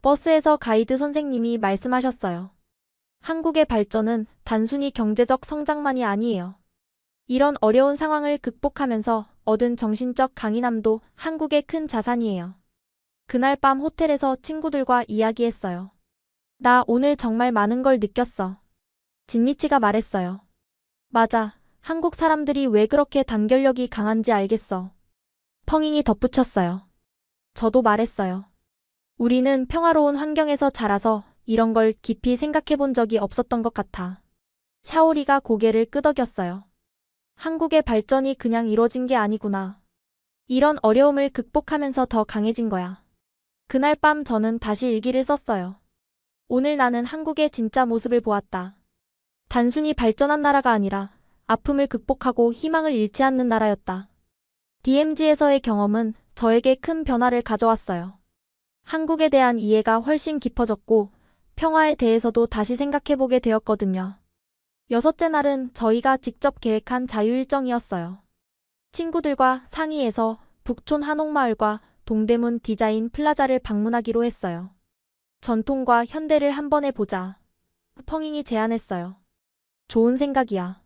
버스에서 가이드 선생님이 말씀하셨어요. 한국의 발전은 단순히 경제적 성장만이 아니에요. 이런 어려운 상황을 극복하면서 얻은 정신적 강인함도 한국의 큰 자산이에요. 그날 밤 호텔에서 친구들과 이야기했어요. 나 오늘 정말 많은 걸 느꼈어. 진니치가 말했어요. 맞아. 한국 사람들이 왜 그렇게 단결력이 강한지 알겠어. 펑잉이 덧붙였어요. 저도 말했어요. 우리는 평화로운 환경에서 자라서 이런 걸 깊이 생각해 본 적이 없었던 것 같아. 샤오리가 고개를 끄덕였어요. 한국의 발전이 그냥 이뤄진 게 아니구나. 이런 어려움을 극복하면서 더 강해진 거야. 그날 밤 저는 다시 일기를 썼어요. 오늘 나는 한국의 진짜 모습을 보았다. 단순히 발전한 나라가 아니라 아픔을 극복하고 희망을 잃지 않는 나라였다. DMZ에서의 경험은 저에게 큰 변화를 가져왔어요. 한국에 대한 이해가 훨씬 깊어졌고 평화에 대해서도 다시 생각해보게 되었거든요. 여섯째 날은 저희가 직접 계획한 자유일정이었어요. 친구들과 상의해서 북촌 한옥마을과 동대문 디자인 플라자를 방문하기로 했어요. 전통과 현대를 한 번에 보자. 펑잉이 제안했어요. 좋은 생각이야.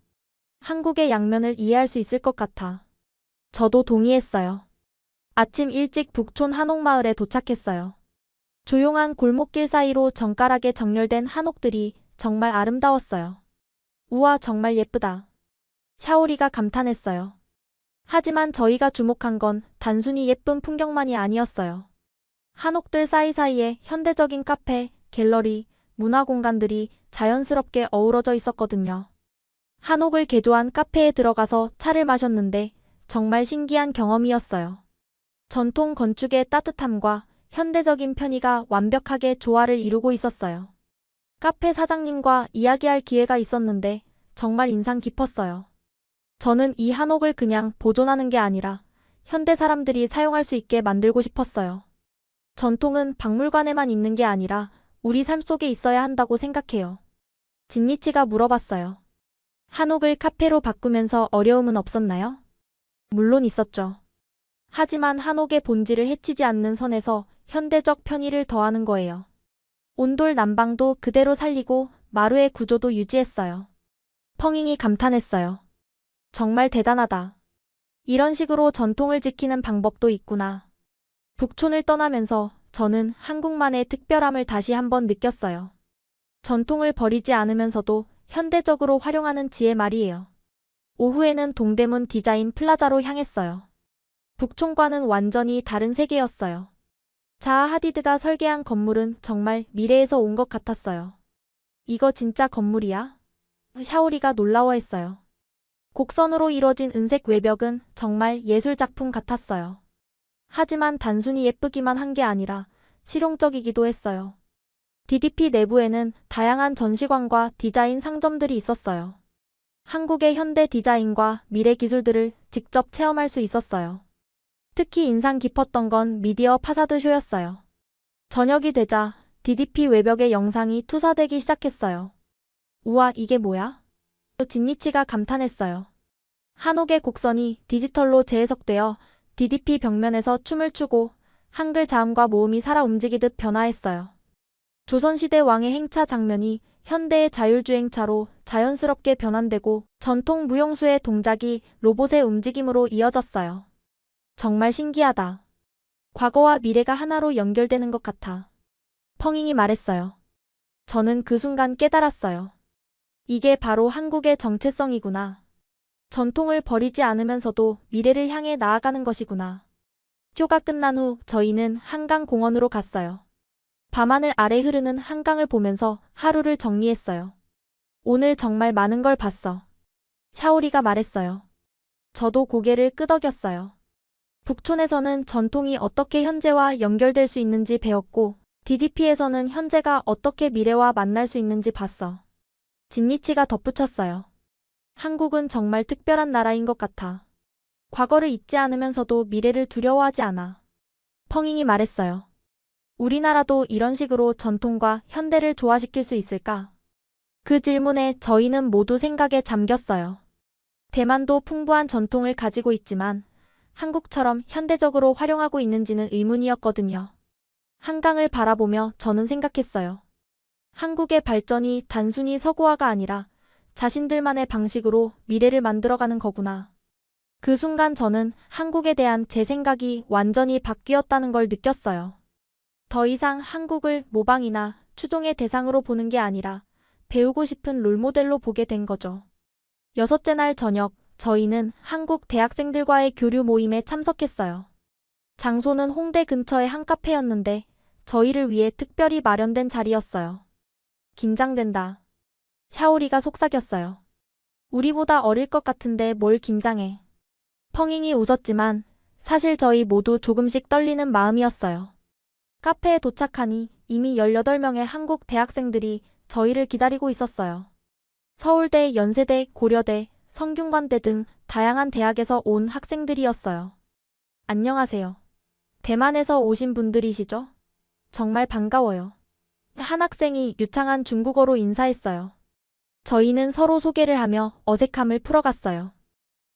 한국의 양면을 이해할 수 있을 것 같아. 저도 동의했어요. 아침 일찍 북촌 한옥마을에 도착했어요. 조용한 골목길 사이로 정갈하게 정렬된 한옥들이 정말 아름다웠어요. 우와, 정말 예쁘다. 샤오리가 감탄했어요. 하지만 저희가 주목한 건 단순히 예쁜 풍경만이 아니었어요. 한옥들 사이사이에 현대적인 카페, 갤러리, 문화 공간들이 자연스럽게 어우러져 있었거든요. 한옥을 개조한 카페에 들어가서 차를 마셨는데 정말 신기한 경험이었어요. 전통 건축의 따뜻함과 현대적인 편의가 완벽하게 조화를 이루고 있었어요. 카페 사장님과 이야기할 기회가 있었는데 정말 인상 깊었어요. 저는 이 한옥을 그냥 보존하는 게 아니라 현대 사람들이 사용할 수 있게 만들고 싶었어요. 전통은 박물관에만 있는 게 아니라 우리 삶 속에 있어야 한다고 생각해요. 진니치가 물어봤어요. 한옥을 카페로 바꾸면서 어려움은 없었나요? 물론 있었죠. 하지만 한옥의 본질을 해치지 않는 선에서 현대적 편의를 더하는 거예요. 온돌 난방도 그대로 살리고 마루의 구조도 유지했어요. 펑잉이 감탄했어요. 정말 대단하다. 이런 식으로 전통을 지키는 방법도 있구나. 북촌을 떠나면서 저는 한국만의 특별함을 다시 한번 느꼈어요. 전통을 버리지 않으면서도 현대적으로 활용하는 지혜 말이에요. 오후에는 동대문 디자인 플라자로 향했어요. 북촌과는 완전히 다른 세계였어요. 자하 하디드가 설계한 건물은 정말 미래에서 온 것 같았어요. 이거 진짜 건물이야? 샤오리가 놀라워했어요. 곡선으로 이뤄진 은색 외벽은 정말 예술 작품 같았어요. 하지만 단순히 예쁘기만 한 게 아니라 실용적이기도 했어요. DDP 내부에는 다양한 전시관과 디자인 상점들이 있었어요. 한국의 현대 디자인과 미래 기술들을 직접 체험할 수 있었어요. 특히 인상 깊었던 건 미디어 파사드 쇼였어요. 저녁이 되자 DDP 외벽의 영상이 투사되기 시작했어요. 우와, 이게 뭐야? 진니치가 감탄했어요. 한옥의 곡선이 디지털로 재해석되어 DDP 벽면에서 춤을 추고 한글 자음과 모음이 살아 움직이듯 변화했어요. 조선시대 왕의 행차 장면이 현대의 자율주행차로 자연스럽게 변환되고 전통 무용수의 동작이 로봇의 움직임으로 이어졌어요. 정말 신기하다. 과거와 미래가 하나로 연결되는 것 같아. 펑잉이 말했어요. 저는 그 순간 깨달았어요. 이게 바로 한국의 정체성이구나. 전통을 버리지 않으면서도 미래를 향해 나아가는 것이구나. 쇼가 끝난 후 저희는 한강공원으로 갔어요. 밤하늘 아래 흐르는 한강을 보면서 하루를 정리했어요. 오늘 정말 많은 걸 봤어. 샤오리가 말했어요. 저도 고개를 끄덕였어요. 북촌에서는 전통이 어떻게 현재와 연결될 수 있는지 배웠고, DDP에서는 현재가 어떻게 미래와 만날 수 있는지 봤어. 진니치가 덧붙였어요. 한국은 정말 특별한 나라인 것 같아. 과거를 잊지 않으면서도 미래를 두려워하지 않아. 펑잉이 말했어요. 우리나라도 이런 식으로 전통과 현대를 조화시킬 수 있을까? 그 질문에 저희는 모두 생각에 잠겼어요. 대만도 풍부한 전통을 가지고 있지만 한국처럼 현대적으로 활용하고 있는지는 의문이었거든요. 한강을 바라보며 저는 생각했어요. 한국의 발전이 단순히 서구화가 아니라 자신들만의 방식으로 미래를 만들어가는 거구나. 그 순간 저는 한국에 대한 제 생각이 완전히 바뀌었다는 걸 느꼈어요. 더 이상 한국을 모방이나 추종의 대상으로 보는 게 아니라 배우고 싶은 롤모델로 보게 된 거죠. 여섯째 날 저녁, 저희는 한국 대학생들과의 교류 모임에 참석했어요. 장소는 홍대 근처의 한 카페였는데 저희를 위해 특별히 마련된 자리였어요. 긴장된다. 샤오리가 속삭였어요. 우리보다 어릴 것 같은데 뭘 긴장해. 펑잉이 웃었지만 사실 저희 모두 조금씩 떨리는 마음이었어요. 카페에 도착하니 이미 18명의 한국 대학생들이 저희를 기다리고 있었어요. 서울대, 연세대, 고려대, 성균관대 등 다양한 대학에서 온 학생들이었어요. 안녕하세요. 대만에서 오신 분들이시죠? 정말 반가워요. 한 학생이 유창한 중국어로 인사했어요. 저희는 서로 소개를 하며 어색함을 풀어갔어요.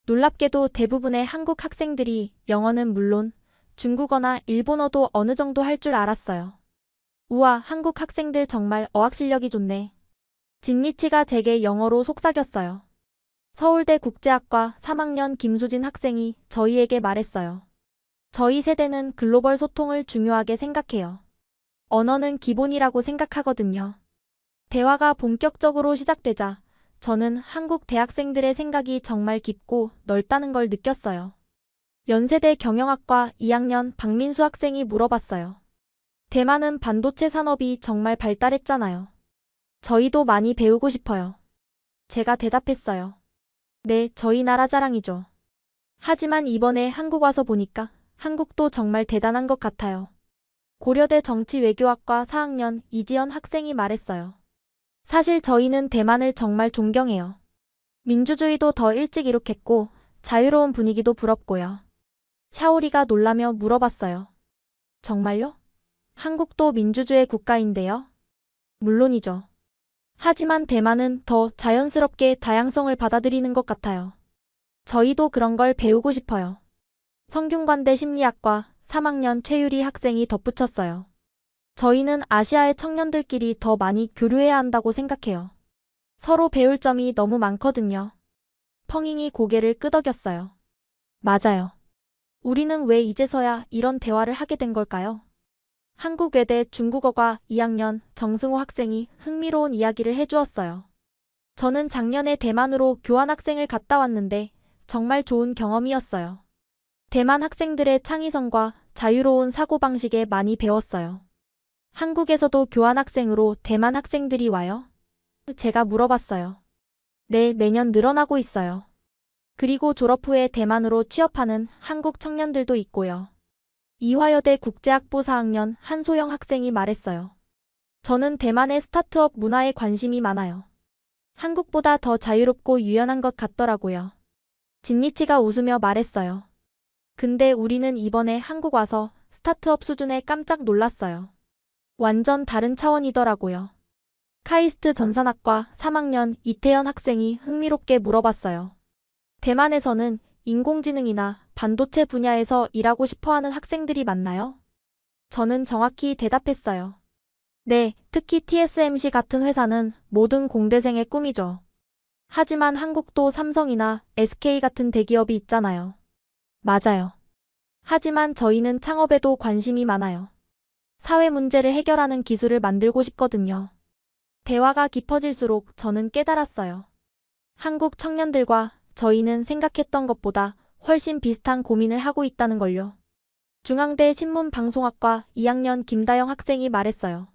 놀랍게도 대부분의 한국 학생들이 영어는 물론 중국어나 일본어도 어느 정도 할 줄 알았어요. 우와, 한국 학생들 정말 어학 실력이 좋네. 진니치가 제게 영어로 속삭였어요. 서울대 국제학과 3학년 김수진 학생이 저희에게 말했어요. 저희 세대는 글로벌 소통을 중요하게 생각해요. 언어는 기본이라고 생각하거든요. 대화가 본격적으로 시작되자 저는 한국 대학생들의 생각이 정말 깊고 넓다는 걸 느꼈어요. 연세대 경영학과 2학년 박민수 학생이 물어봤어요. 대만은 반도체 산업이 정말 발달했잖아요. 저희도 많이 배우고 싶어요. 제가 대답했어요. 네, 저희 나라 자랑이죠. 하지만 이번에 한국 와서 보니까 한국도 정말 대단한 것 같아요. 고려대 정치외교학과 4학년 이지연 학생이 말했어요. 사실 저희는 대만을 정말 존경해요. 민주주의도 더 일찍 이룩했고 자유로운 분위기도 부럽고요. 샤오리가 놀라며 물어봤어요. 정말요? 한국도 민주주의 국가인데요? 물론이죠. 하지만 대만은 더 자연스럽게 다양성을 받아들이는 것 같아요. 저희도 그런 걸 배우고 싶어요. 성균관대 심리학과 3학년 최유리 학생이 덧붙였어요. 저희는 아시아의 청년들끼리 더 많이 교류해야 한다고 생각해요. 서로 배울 점이 너무 많거든요. 펑잉이 고개를 끄덕였어요. 맞아요. 우리는 왜 이제서야 이런 대화를 하게 된 걸까요? 한국외대 중국어과 2학년 정승호 학생이 흥미로운 이야기를 해주었어요. 저는 작년에 대만으로 교환학생을 갔다 왔는데 정말 좋은 경험이었어요. 대만 학생들의 창의성과 자유로운 사고방식에 많이 배웠어요. 한국에서도 교환학생으로 대만 학생들이 와요? 제가 물어봤어요. 네, 매년 늘어나고 있어요. 그리고 졸업 후에 대만으로 취업하는 한국 청년들도 있고요. 이화여대 국제학부 4학년 한소영 학생이 말했어요. 저는 대만의 스타트업 문화에 관심이 많아요. 한국보다 더 자유롭고 유연한 것 같더라고요. 진니치가 웃으며 말했어요. 근데 우리는 이번에 한국 와서 스타트업 수준에 깜짝 놀랐어요. 완전 다른 차원이더라고요. 카이스트 전산학과 3학년 이태연 학생이 흥미롭게 물어봤어요. 대만에서는 인공지능이나 반도체 분야에서 일하고 싶어하는 학생들이 많나요? 저는 정확히 대답했어요. 네, 특히 TSMC 같은 회사는 모든 공대생의 꿈이죠. 하지만 한국도 삼성이나 SK 같은 대기업이 있잖아요. 맞아요. 하지만 저희는 창업에도 관심이 많아요. 사회 문제를 해결하는 기술을 만들고 싶거든요. 대화가 깊어질수록 저는 깨달았어요. 한국 청년들과 저희는 생각했던 것보다 훨씬 비슷한 고민을 하고 있다는 걸요. 중앙대 신문방송학과 2학년 김다영 학생이 말했어요.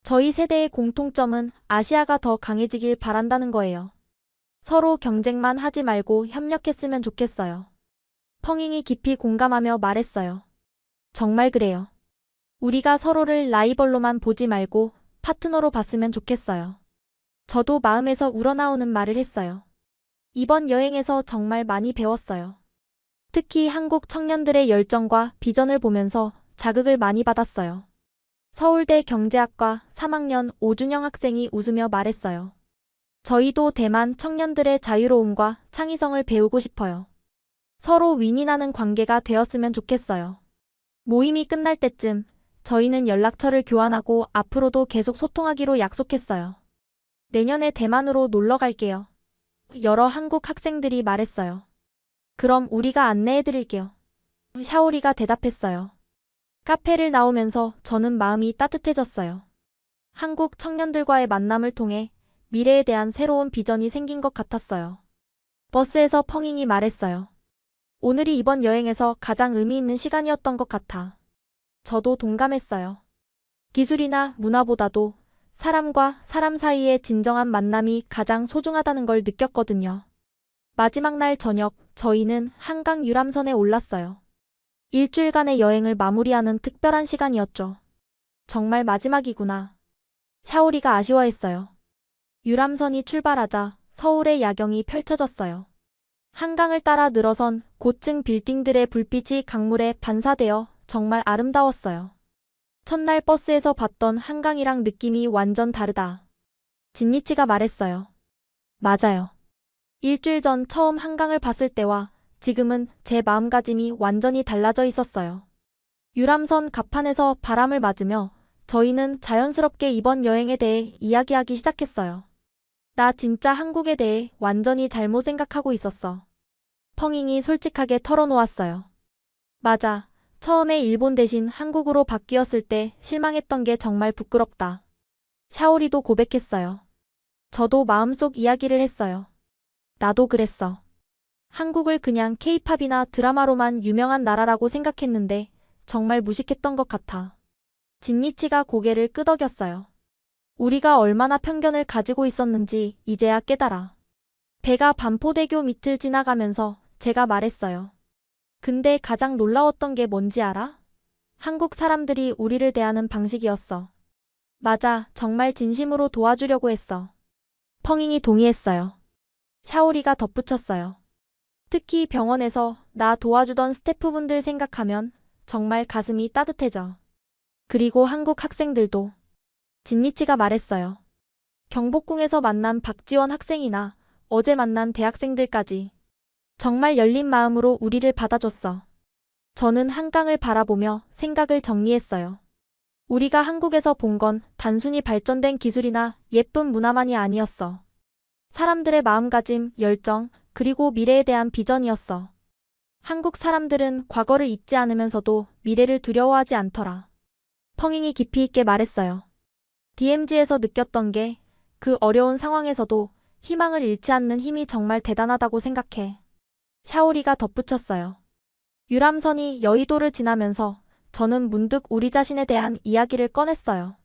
저희 세대의 공통점은 아시아가 더 강해지길 바란다는 거예요. 서로 경쟁만 하지 말고 협력했으면 좋겠어요. 펑잉이 깊이 공감하며 말했어요. 정말 그래요. 우리가 서로를 라이벌로만 보지 말고 파트너로 봤으면 좋겠어요. 저도 마음에서 우러나오는 말을 했어요. 이번 여행에서 정말 많이 배웠어요. 특히 한국 청년들의 열정과 비전을 보면서 자극을 많이 받았어요. 서울대 경제학과 3학년 오준영 학생이 웃으며 말했어요. 저희도 대만 청년들의 자유로움과 창의성을 배우고 싶어요. 서로 윈윈하는 관계가 되었으면 좋겠어요. 모임이 끝날 때쯤 저희는 연락처를 교환하고 앞으로도 계속 소통하기로 약속했어요. 내년에 대만으로 놀러 갈게요. 여러 한국 학생들이 말했어요. 그럼 우리가 안내해드릴게요. 샤오리가 대답했어요. 카페를 나오면서 저는 마음이 따뜻해졌어요. 한국 청년들과의 만남을 통해 미래에 대한 새로운 비전이 생긴 것 같았어요. 버스에서 펑잉이 말했어요. 오늘이 이번 여행에서 가장 의미 있는 시간이었던 것 같아. 저도 동감했어요. 기술이나 문화보다도 사람과 사람 사이의 진정한 만남이 가장 소중하다는 걸 느꼈거든요. 마지막 날 저녁, 저희는 한강 유람선에 올랐어요. 일주일간의 여행을 마무리하는 특별한 시간이었죠. 정말 마지막이구나. 샤오리가 아쉬워했어요. 유람선이 출발하자 서울의 야경이 펼쳐졌어요. 한강을 따라 늘어선 고층 빌딩들의 불빛이 강물에 반사되어 정말 아름다웠어요. 첫날 버스에서 봤던 한강이랑 느낌이 완전 다르다. 진니치가 말했어요. 맞아요. 일주일 전 처음 한강을 봤을 때와 지금은 제 마음가짐이 완전히 달라져 있었어요. 유람선 갑판에서 바람을 맞으며 저희는 자연스럽게 이번 여행에 대해 이야기하기 시작했어요. 나 진짜 한국에 대해 완전히 잘못 생각하고 있었어. 펑잉이 솔직하게 털어놓았어요. 맞아. 처음에 일본 대신 한국으로 바뀌었을 때 실망했던 게 정말 부끄럽다. 샤오리도 고백했어요. 저도 마음속 이야기를 했어요. 나도 그랬어. 한국을 그냥 케이팝이나 드라마로만 유명한 나라라고 생각했는데 정말 무식했던 것 같아. 진니치가 고개를 끄덕였어요. 우리가 얼마나 편견을 가지고 있었는지 이제야 깨달아. 배가 반포대교 밑을 지나가면서 제가 말했어요. 근데 가장 놀라웠던 게 뭔지 알아? 한국 사람들이 우리를 대하는 방식이었어. 맞아, 정말 진심으로 도와주려고 했어. 펑잉이 동의했어요. 샤오리가 덧붙였어요. 특히 병원에서 나 도와주던 스태프분들 생각하면 정말 가슴이 따뜻해져. 그리고 한국 학생들도. 진니치가 말했어요. 경복궁에서 만난 박지원 학생이나 어제 만난 대학생들까지. 정말 열린 마음으로 우리를 받아줬어. 저는 한강을 바라보며 생각을 정리했어요. 우리가 한국에서 본 건 단순히 발전된 기술이나 예쁜 문화만이 아니었어. 사람들의 마음가짐, 열정, 그리고 미래에 대한 비전이었어. 한국 사람들은 과거를 잊지 않으면서도 미래를 두려워하지 않더라. 펑잉이 깊이 있게 말했어요. DMZ에서 느꼈던 게 그 어려운 상황에서도 희망을 잃지 않는 힘이 정말 대단하다고 생각해. 샤오리가 덧붙였어요. 유람선이 여의도를 지나면서 저는 문득 우리 자신에 대한 이야기를 꺼냈어요.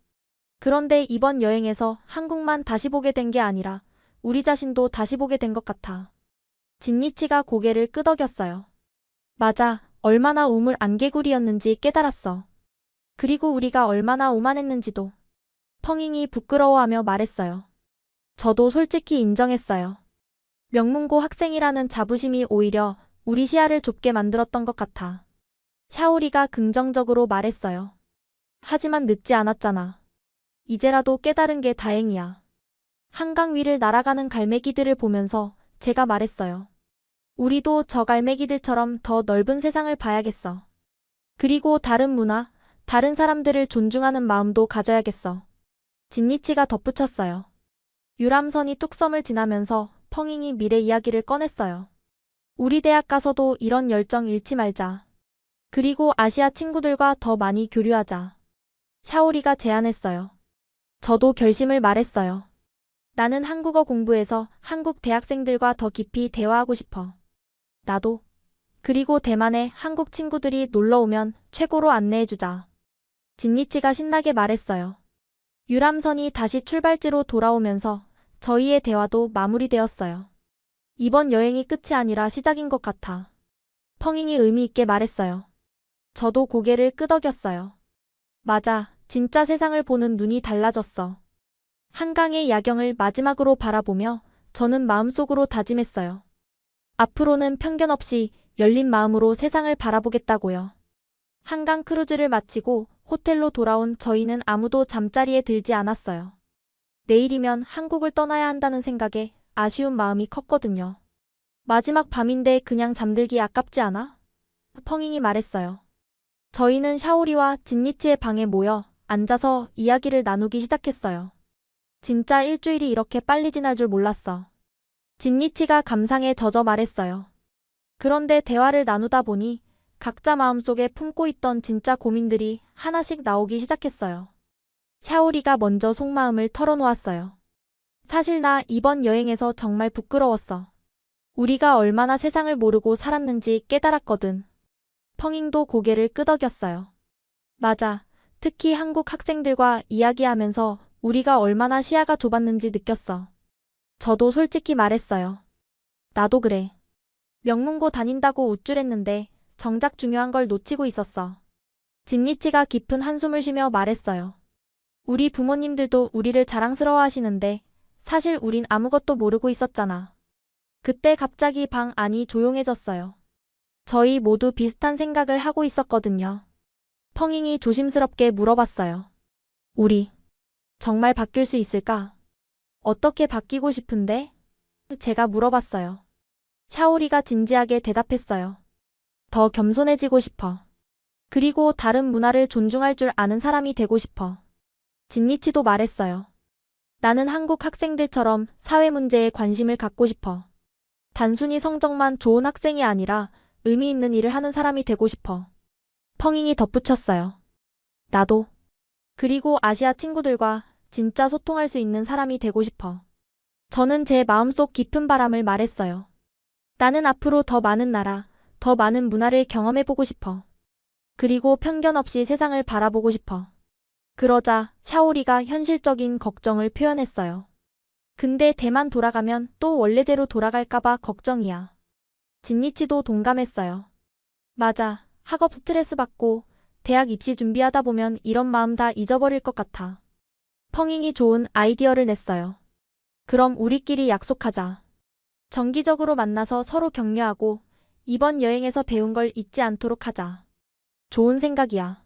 그런데 이번 여행에서 한국만 다시 보게 된 게 아니라 우리 자신도 다시 보게 된 것 같아. 진니치가 고개를 끄덕였어요. 맞아, 얼마나 우물 안개구리였는지 깨달았어. 그리고 우리가 얼마나 오만했는지도. 펑잉이 부끄러워하며 말했어요. 저도 솔직히 인정했어요. 명문고 학생이라는 자부심이 오히려 우리 시야를 좁게 만들었던 것 같아. 샤오리가 긍정적으로 말했어요. 하지만 늦지 않았잖아. 이제라도 깨달은 게 다행이야. 한강 위를 날아가는 갈매기들을 보면서 제가 말했어요. 우리도 저 갈매기들처럼 더 넓은 세상을 봐야겠어. 그리고 다른 문화, 다른 사람들을 존중하는 마음도 가져야겠어. 진니치가 덧붙였어요. 유람선이 뚝섬을 지나면서 펑잉이 미래 이야기를 꺼냈어요. 우리 대학 가서도 이런 열정 잃지 말자. 그리고 아시아 친구들과 더 많이 교류하자. 샤오리가 제안했어요. 저도 결심을 말했어요. 나는 한국어 공부해서 한국 대학생들과 더 깊이 대화하고 싶어. 나도. 그리고 대만에 한국 친구들이 놀러 오면 최고로 안내해주자. 진니치가 신나게 말했어요. 유람선이 다시 출발지로 돌아오면서 저희의 대화도 마무리되었어요. 이번 여행이 끝이 아니라 시작인 것 같아. 펑잉이 의미 있게 말했어요. 저도 고개를 끄덕였어요. 맞아, 진짜 세상을 보는 눈이 달라졌어. 한강의 야경을 마지막으로 바라보며 저는 마음속으로 다짐했어요. 앞으로는 편견 없이 열린 마음으로 세상을 바라보겠다고요. 한강 크루즈를 마치고 호텔로 돌아온 저희는 아무도 잠자리에 들지 않았어요. 내일이면 한국을 떠나야 한다는 생각에 아쉬운 마음이 컸거든요. 마지막 밤인데 그냥 잠들기 아깝지 않아? 펑잉이 말했어요. 저희는 샤오리와 진니치의 방에 모여 앉아서 이야기를 나누기 시작했어요. 진짜 일주일이 이렇게 빨리 지날 줄 몰랐어. 진니치가 감상에 젖어 말했어요. 그런데 대화를 나누다 보니 각자 마음속에 품고 있던 진짜 고민들이 하나씩 나오기 시작했어요. 샤오리가 먼저 속마음을 털어놓았어요. 사실 나 이번 여행에서 정말 부끄러웠어. 우리가 얼마나 세상을 모르고 살았는지 깨달았거든. 펑잉도 고개를 끄덕였어요. 맞아. 특히 한국 학생들과 이야기하면서 우리가 얼마나 시야가 좁았는지 느꼈어. 저도 솔직히 말했어요. 나도 그래. 명문고 다닌다고 우쭐했는데 정작 중요한 걸 놓치고 있었어. 진니치가 깊은 한숨을 쉬며 말했어요. 우리 부모님들도 우리를 자랑스러워 하시는데 사실 우린 아무것도 모르고 있었잖아. 그때 갑자기 방 안이 조용해졌어요. 저희 모두 비슷한 생각을 하고 있었거든요. 펑잉이 조심스럽게 물어봤어요. 우리 정말 바뀔 수 있을까? 어떻게 바뀌고 싶은데? 제가 물어봤어요. 샤오리가 진지하게 대답했어요. 더 겸손해지고 싶어. 그리고 다른 문화를 존중할 줄 아는 사람이 되고 싶어. 진니치도 말했어요. 나는 한국 학생들처럼 사회 문제에 관심을 갖고 싶어. 단순히 성적만 좋은 학생이 아니라 의미 있는 일을 하는 사람이 되고 싶어. 펑잉이 덧붙였어요. 나도. 그리고 아시아 친구들과 진짜 소통할 수 있는 사람이 되고 싶어. 저는 제 마음속 깊은 바람을 말했어요. 나는 앞으로 더 많은 나라, 더 많은 문화를 경험해보고 싶어. 그리고 편견 없이 세상을 바라보고 싶어. 그러자 샤오리가 현실적인 걱정을 표현했어요. 근데 대만 돌아가면 또 원래대로 돌아갈까봐 걱정이야. 진니치도 동감했어요. 맞아. 학업 스트레스 받고 대학 입시 준비하다 보면 이런 마음 다 잊어버릴 것 같아. 펑잉이 좋은 아이디어를 냈어요. 그럼 우리끼리 약속하자. 정기적으로 만나서 서로 격려하고 이번 여행에서 배운 걸 잊지 않도록 하자. 좋은 생각이야.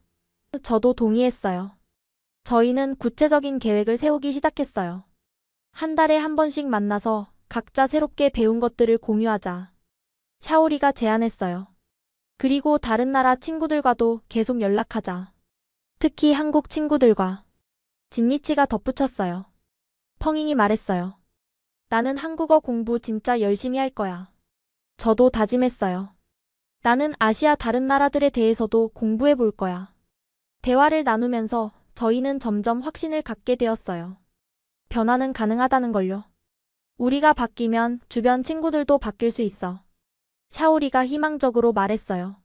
저도 동의했어요. 저희는 구체적인 계획을 세우기 시작했어요. 한 달에 한 번씩 만나서 각자 새롭게 배운 것들을 공유하자. 샤오리가 제안했어요. 그리고 다른 나라 친구들과도 계속 연락하자. 특히 한국 친구들과. 진니치가 덧붙였어요. 펑잉이 말했어요. 나는 한국어 공부 진짜 열심히 할 거야. 저도 다짐했어요. 나는 아시아 다른 나라들에 대해서도 공부해 볼 거야. 대화를 나누면서 저희는 점점 확신을 갖게 되었어요. 변화는 가능하다는 걸요. 우리가 바뀌면 주변 친구들도 바뀔 수 있어. 샤오리가 희망적으로 말했어요.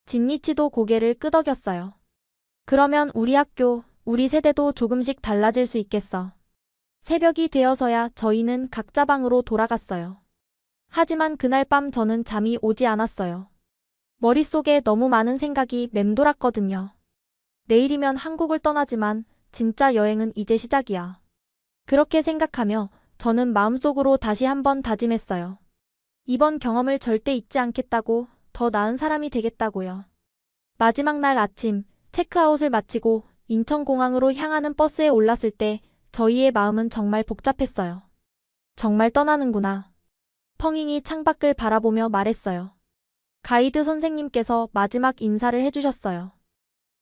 진니치도 고개를 끄덕였어요. 그러면 우리 학교, 우리 세대도 조금씩 달라질 수 있겠어. 새벽이 되어서야 저희는 각자 방으로 돌아갔어요. 하지만 그날 밤 저는 잠이 오지 않았어요. 머릿속에 너무 많은 생각이 맴돌았거든요. 내일이면 한국을 떠나지만 진짜 여행은 이제 시작이야. 그렇게 생각하며 저는 마음속으로 다시 한번 다짐했어요. 이번 경험을 절대 잊지 않겠다고, 더 나은 사람이 되겠다고요. 마지막 날 아침, 체크아웃을 마치고 인천공항으로 향하는 버스에 올랐을 때 저희의 마음은 정말 복잡했어요. 정말 떠나는구나. 펑잉이 창밖을 바라보며 말했어요. 가이드 선생님께서 마지막 인사를 해주셨어요.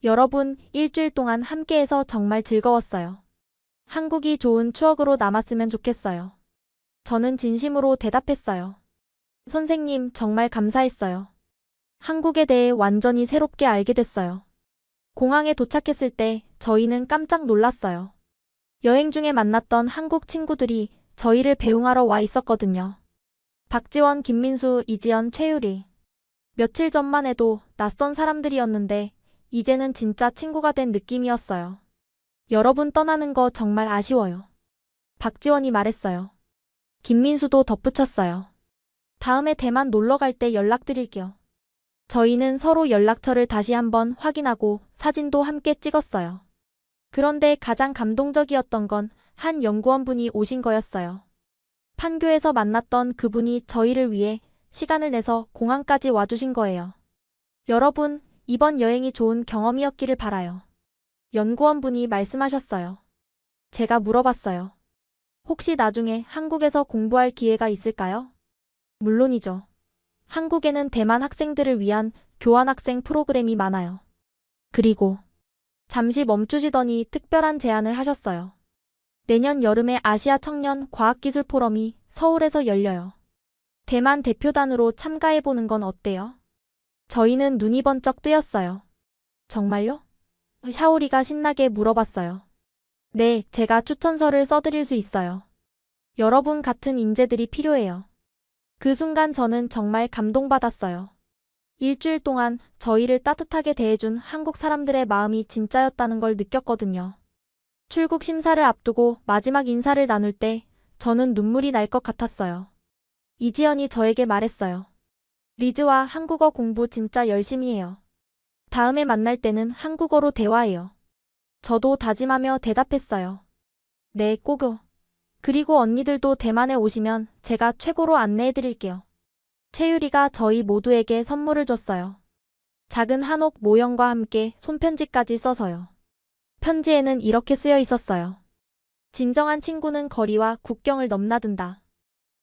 여러분, 일주일 동안 함께해서 정말 즐거웠어요. 한국이 좋은 추억으로 남았으면 좋겠어요. 저는 진심으로 대답했어요. 선생님, 정말 감사했어요. 한국에 대해 완전히 새롭게 알게 됐어요. 공항에 도착했을 때 저희는 깜짝 놀랐어요. 여행 중에 만났던 한국 친구들이 저희를 배웅하러 와 있었거든요. 박지원, 김민수, 이지연, 최유리. 며칠 전만 해도 낯선 사람들이었는데 이제는 진짜 친구가 된 느낌이었어요. 여러분 떠나는 거 정말 아쉬워요. 박지원이 말했어요. 김민수도 덧붙였어요. 다음에 대만 놀러 갈 때 연락드릴게요. 저희는 서로 연락처를 다시 한번 확인하고 사진도 함께 찍었어요. 그런데 가장 감동적이었던 건 한 연구원분이 오신 거였어요. 판교에서 만났던 그분이 저희를 위해 시간을 내서 공항까지 와주신 거예요. 여러분, 이번 여행이 좋은 경험이었기를 바라요. 연구원분이 말씀하셨어요. 제가 물어봤어요. 혹시 나중에 한국에서 공부할 기회가 있을까요? 물론이죠. 한국에는 대만 학생들을 위한 교환학생 프로그램이 많아요. 그리고 잠시 멈추시더니 특별한 제안을 하셨어요. 내년 여름에 아시아 청년 과학기술 포럼이 서울에서 열려요. 대만 대표단으로 참가해보는 건 어때요? 저희는 눈이 번쩍 뜨였어요. 정말요? 샤오리가 신나게 물어봤어요. 네, 제가 추천서를 써드릴 수 있어요. 여러분 같은 인재들이 필요해요. 그 순간 저는 정말 감동받았어요. 일주일 동안 저희를 따뜻하게 대해준 한국 사람들의 마음이 진짜였다는 걸 느꼈거든요. 출국 심사를 앞두고 마지막 인사를 나눌 때 저는 눈물이 날 것 같았어요. 이지연이 저에게 말했어요. 리즈와 한국어 공부 진짜 열심히 해요. 다음에 만날 때는 한국어로 대화해요. 저도 다짐하며 대답했어요. 네, 꼭요. 그리고 언니들도 대만에 오시면 제가 최고로 안내해드릴게요. 최유리가 저희 모두에게 선물을 줬어요. 작은 한옥 모형과 함께 손편지까지 써서요. 편지에는 이렇게 쓰여 있었어요. 진정한 친구는 거리와 국경을 넘나든다.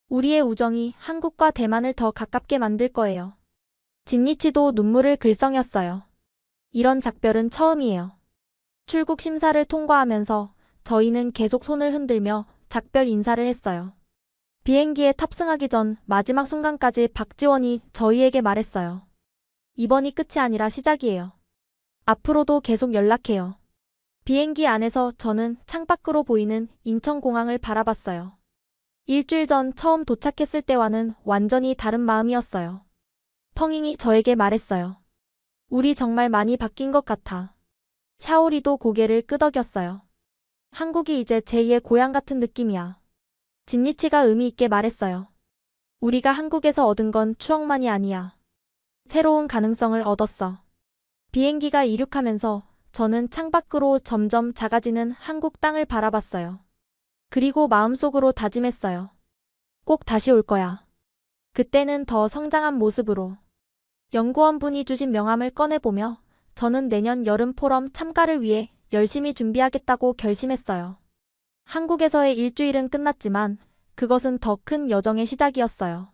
우리의 우정이 한국과 대만을 더 가깝게 만들 거예요. 진니치도 눈물을 글썽였어요. 이런 작별은 처음이에요. 출국 심사를 통과하면서 저희는 계속 손을 흔들며 작별 인사를 했어요. 비행기에 탑승하기 전 마지막 순간까지 박지원이 저희에게 말했어요. 이번이 끝이 아니라 시작이에요. 앞으로도 계속 연락해요. 비행기 안에서 저는 창밖으로 보이는 인천공항을 바라봤어요. 일주일 전 처음 도착했을 때와는 완전히 다른 마음이었어요. 펑잉이 저에게 말했어요. 우리 정말 많이 바뀐 것 같아. 샤오리도 고개를 끄덕였어요. 한국이 이제 제2의 고향 같은 느낌이야. 진니치가 의미 있게 말했어요. 우리가 한국에서 얻은 건 추억만이 아니야. 새로운 가능성을 얻었어. 비행기가 이륙하면서 저는 창밖으로 점점 작아지는 한국 땅을 바라봤어요. 그리고 마음속으로 다짐했어요. 꼭 다시 올 거야. 그때는 더 성장한 모습으로. 연구원분이 주신 명함을 꺼내보며 저는 내년 여름 포럼 참가를 위해 열심히 준비하겠다고 결심했어요. 한국에서의 일주일은 끝났지만 그것은 더 큰 여정의 시작이었어요.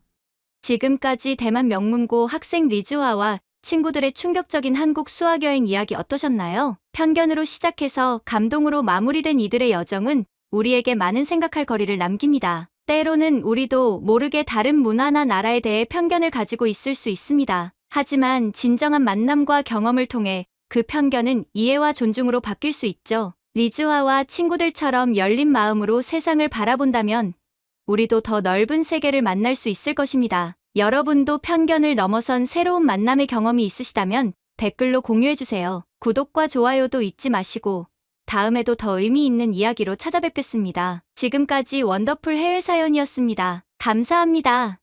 지금까지 대만 명문고 학생 리즈화와 친구들의 충격적인 한국 수학여행 이야기 어떠셨나요? 편견으로 시작해서 감동으로 마무리된 이들의 여정은 우리에게 많은 생각할 거리를 남깁니다. 때로는 우리도 모르게 다른 문화나 나라에 대해 편견을 가지고 있을 수 있습니다. 하지만 진정한 만남과 경험을 통해 그 편견은 이해와 존중으로 바뀔 수 있죠. 리즈화와 친구들처럼 열린 마음으로 세상을 바라본다면 우리도 더 넓은 세계를 만날 수 있을 것입니다. 여러분도 편견을 넘어선 새로운 만남의 경험이 있으시다면 댓글로 공유해주세요. 구독과 좋아요도 잊지 마시고 다음에도 더 의미 있는 이야기로 찾아뵙겠습니다. 지금까지 원더풀 해외 사연이었습니다. 감사합니다.